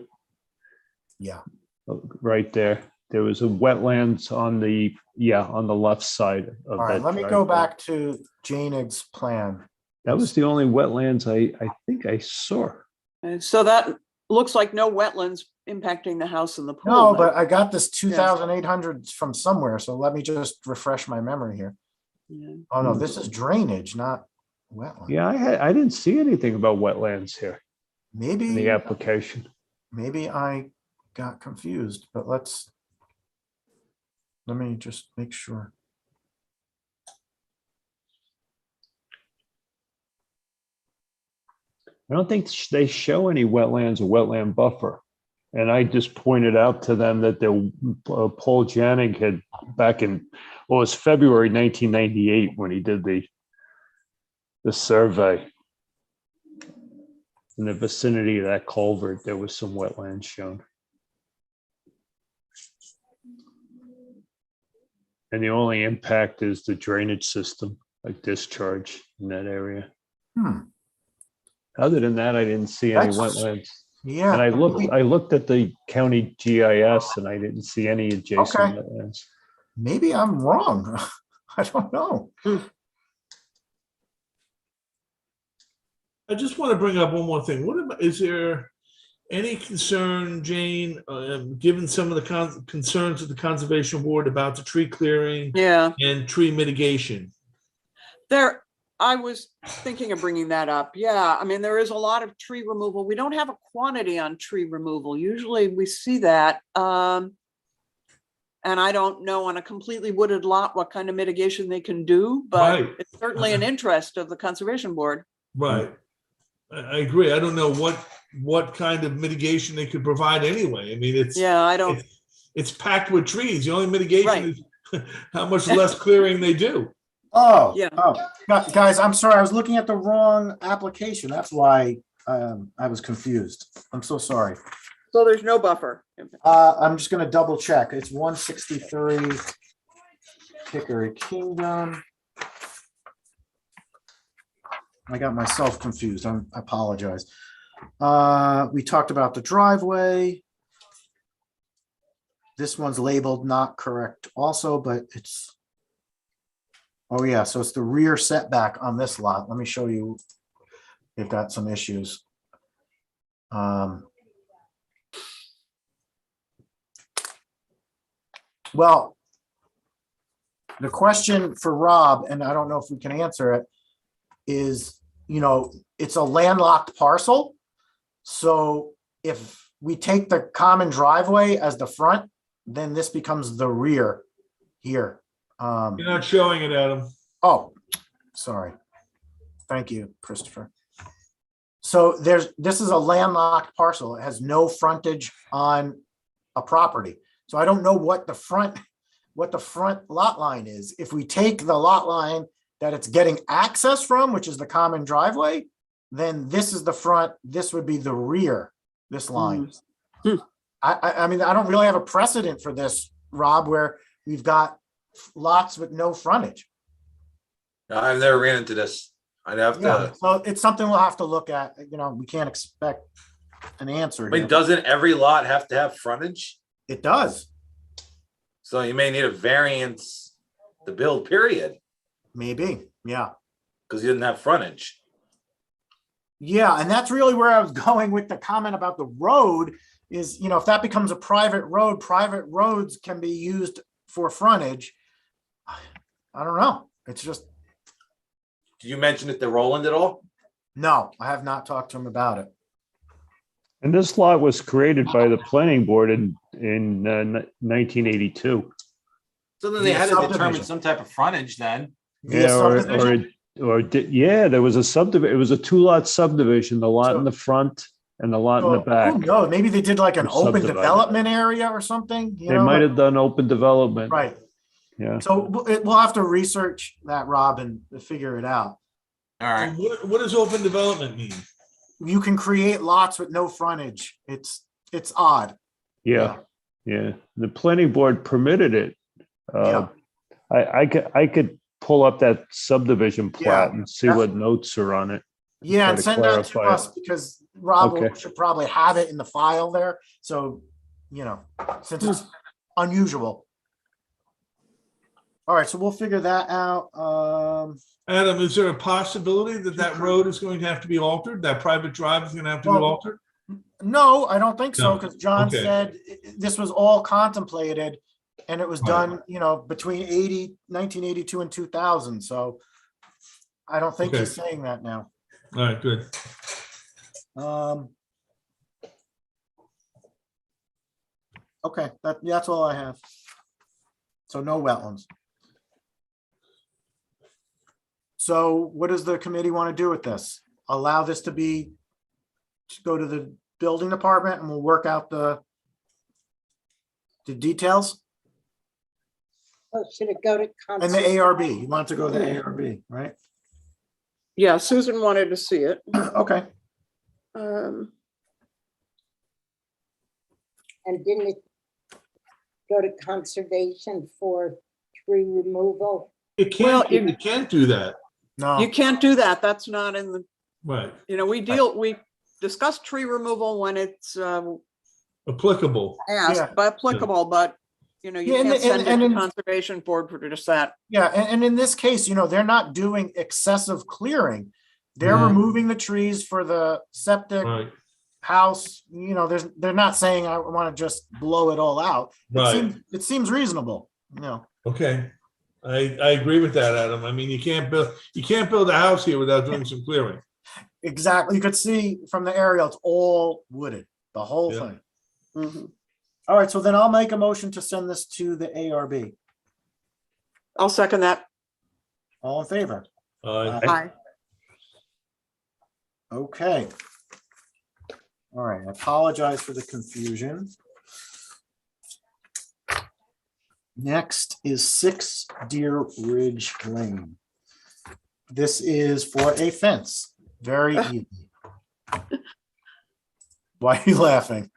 there. There was a wetlands on the left side of All right, that let me go driveway. back to Janig's plan. That was the only wetlands I think I saw. And so that looks like no wetlands impacting the house and the pool. No, then. but I got this 2,800 from somewhere, so let me just refresh my memory here. Yeah. Oh no, this is drainage, not wetland. Yeah, I didn't see anything about wetlands here in the Maybe, application. maybe I got confused, but let me just make sure. I don't think they show any wetlands or wetland buffer. And I just pointed out to them that Paul Janig had back in, well, it was February 1998 when he did the survey. In the vicinity of that culvert, there was some wetlands shown. And the only impact is the drainage system, like discharge in that area. Other than that, I didn't see any wetlands. Yeah. And I looked at the county GIS and I didn't see any adjacent wetlands. Maybe I'm wrong. I don't know. I just want to bring up one more thing. Is there any concern, Jane, given some of the concerns of the Conservation Board about the tree clearing and tree mitigation? I was thinking of bringing that up. Yeah, I mean, there is a lot of tree removal. We don't have a quantity on tree removal. Usually we see that. And I don't know on a completely wooded lot what kind of mitigation they can do, but it's certainly an interest of the Conservation Board. Right. I agree. I don't know what kind of mitigation they could provide anyway. I mean, it's packed with trees. The only mitigation is how much less clearing they do. Oh, Yeah. Guys, I'm sorry, I was looking at the wrong application. That's why I was confused. I'm so sorry. So there's no buffer. I'm just gonna double check. It's 163 Hickory Kingdom. I got myself confused. I apologize. We talked about the driveway. This one's labeled not correct also, but it's, oh yeah, so it's the rear setback on this lot. Let me show you. They've got some issues. Well, the question for Rob, and I don't know if we can answer it, is, you know, it's a landlocked parcel. So if we take the common driveway as the front, then this becomes the rear here. You're not showing it, Adam. Oh, sorry. Thank you, Christopher. So this is a landlocked parcel. It has no frontage on a property. So I don't know what the front lot line is. If we take the lot line that it's getting access from, which is the common driveway, then this is the front, this would be the rear, this line. I mean, I don't really have a precedent for this, Rob, where we've got lots with no frontage. I've never ran into this. I'd have Yeah, to. so it's something we'll have to look at. You know, we can't expect an answer I mean, here. doesn't every lot have to have frontage? It does. So you may need a variance to build, period, Maybe, yeah. because you didn't have frontage. Yeah, and that's really where I was going with the comment about the road is, you know, if that becomes a private road, private roads can be used for frontage. I don't know. It's just, Did you mention it to Roland at all? no, I have not talked to him about it. And this lot was created by the planning board in 1982. So then they Yeah, had to determine subdivision. some type of frontage then. Via Yeah, subdivision? yeah, there was a subdivision. It was a 2-lot subdivision, the lot So- in the front and the lot in the Oh, back. no, maybe they did like an Were open subdivided. development area or something, you They know? might have done open development. Right. Yeah. So we'll have to research that, Rob, and figure it out. All right. What does open development mean? You can create lots with no frontage. It's odd. Yeah. Yeah. The planning board permitted it. Yeah. I could pull up that subdivision plat Yeah. and see what notes are on it. Yeah, Try and to send that to clarify us because Rob Okay. should probably have it in the file there. So, you know, since it's unusual. All right, so we'll figure that out. Adam, is there a possibility that that road is going to have to be altered? That private drive is going to have to be Well, altered? No, I don't think so, No. because John Okay. said this was all contemplated and it was Right. done, you know, between 1982 and 2000. So I don't think he's saying that now. All right, good. Okay, that's all I have. So no wetlands. So what does the committee want to do with this? Allow this to be, just go to the building department and we'll work out the details? Oh, should it go to? And the ARB, you want it to go to the ARB, right? Yeah, Susan wanted to see it. Okay. Um, And didn't it go to conservation for tree removal? It can't, you can't do that. No. You can't do that. That's not in the, Right. you know, we discuss tree removal when it's Applicable. asked, but applicable, but you know, you Yeah, and can't the- send it and to in- conservation board for just that. Yeah, and in this case, you know, they're not doing excessive clearing. They're Mhm. removing the trees for the septic Right. house, you know, they're not saying I want to just blow it all out. Right. It seems reasonable, you know. Okay. I agree with that, Adam. I mean, you can't build a house here without doing some clearing. Exactly. You could see from the aerial, it's all wooded, the whole Yeah. thing. Mhm. All right, so then I'll make a motion to send this to the ARB. I'll second that. All in favor? Aye. Okay. All right, I apologize for the confusion. Next is 6 Deer Ridge Lane. This is for a fence. Very easy. Why are you laughing?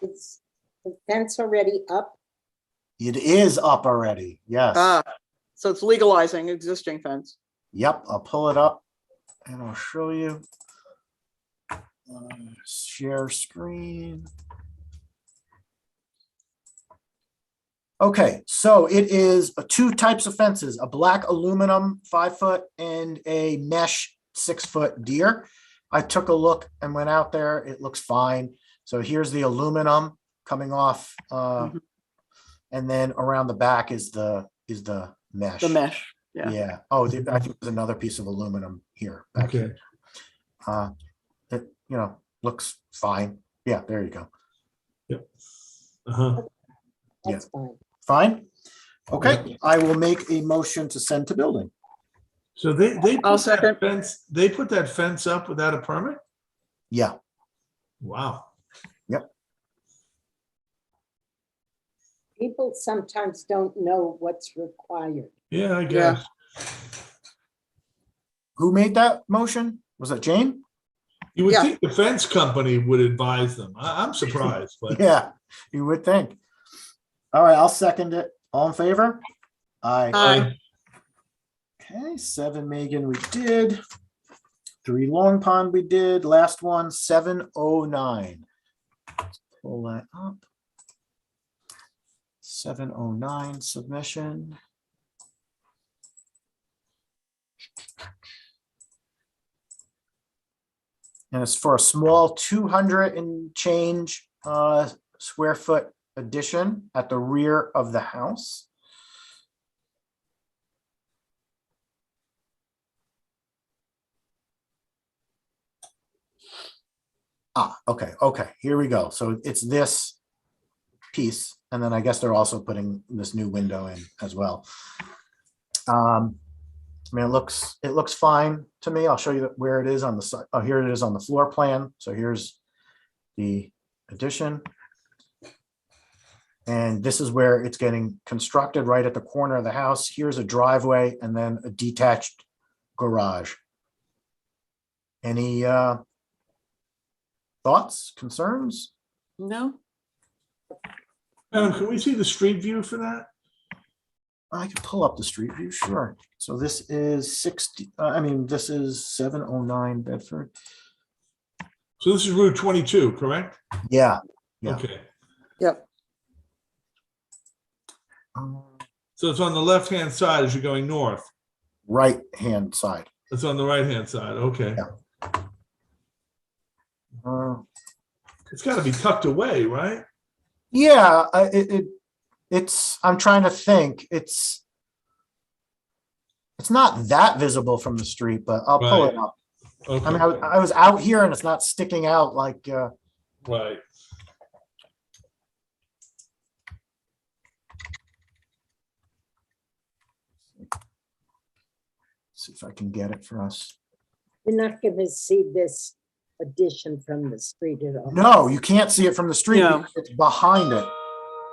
Is the fence already up? It is up already. Yes. So it's legalizing existing fence. Yep. I'll pull it up and I'll show you. Share screen. Okay, so it is two types of fences, a black aluminum 5-foot and a mesh 6-foot deer. I took a look and went out there. It looks fine. So here's the aluminum coming off, and then around the back is the mesh. The mesh. Yeah. Yeah. Oh, I think there's another piece of aluminum here. Back Okay. here. It, looks fine. Yeah, there you go. Yep. Uh-huh. That's fine. Fine. Okay, I will make a motion to send to building. So they I'll put that second. fence, they put that fence up without a permit? Yeah. Wow. Yep. People sometimes don't know what's required. Yeah, I guess. Who made that motion? Was that Jane? You would Yeah. think the fence company would advise them. I'm surprised, but Yeah, you would think. All right, I'll second it. All in favor? Aye. Aye. Okay, 7 Megan we did. 3 Long Pond we did. Last one, 709. Let's pull that up. 709 submission. And it's for a small 200 and change square foot addition at the rear of the house. Okay, here we go. So it's this piece, and then I guess they're also putting this new window in as well. I mean, it looks fine to me. I'll show you where it is on the side. Oh, here it is on the floor plan. So here's the addition. And this is where it's getting constructed, right at the corner of the house. Here's a driveway and then a detached garage. Any thoughts, concerns? No. Adam, can we see the street view for that? I can pull up the street view, sure. So this is 60, this is 709 Bedford. So this is Route 22, correct? Yeah. Okay. Yep. So it's on the left-hand side as you're going north. Right hand side. It's on the right-hand side. Okay. It's got to be tucked away, right? Yeah, it's, I'm trying to think, it's not that visible from the street, but I'll pull it up. Okay. I mean, I was out here and it's not sticking out like, Right. see if I can get it for us. You're not going to see this addition from the street at all. No, you can't see it from the street. No. Because it's behind it,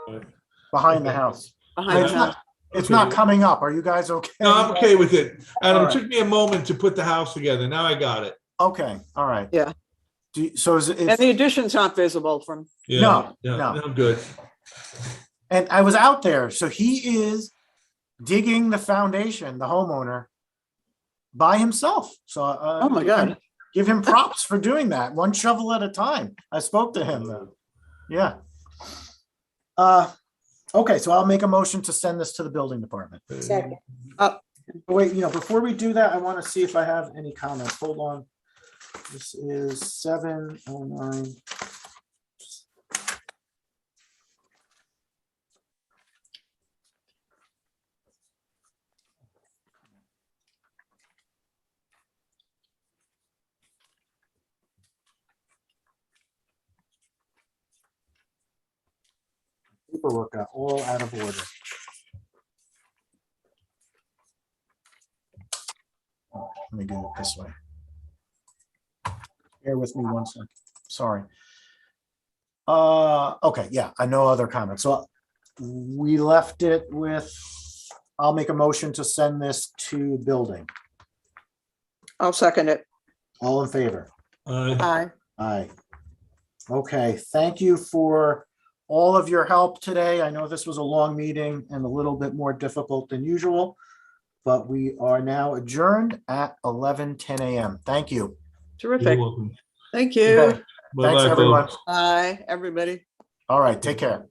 Right. behind the Okay. house. Behind It's the not, house. it's Okay. not coming up. Are you guys okay? No, I'm okay with it. Adam, All it took me a moment to put the house together. Now I got it. Okay, all right. Yeah. So is And it, the addition's not visible from, Yeah. No, Yeah, no. I'm good. and I was out there, so he is digging the foundation, the homeowner, by himself. So oh my God. give him props for doing that, one shovel at a time. I spoke to him though. Yeah. Okay, so I'll make a motion to send this to the building department. Second. Wait, before we do that, I want to see if I have any comments. Hold on. This is 709. Paperwork got all out of order. Let me do it this way. Bear with me one second. Sorry. Okay, yeah, I know other comments. So we left it with, I'll make a motion to send this to building. I'll second it. All in favor? Aye. Aye. Okay, thank you for all of your help today. I know this was a long meeting and a little bit more difficult than usual, but we are now adjourned at 11:10 a.m. Thank you. You're Terrific. welcome. Thank you. Okay. Thanks, Bye-bye, everyone. folks. Bye, everybody. All right, take care.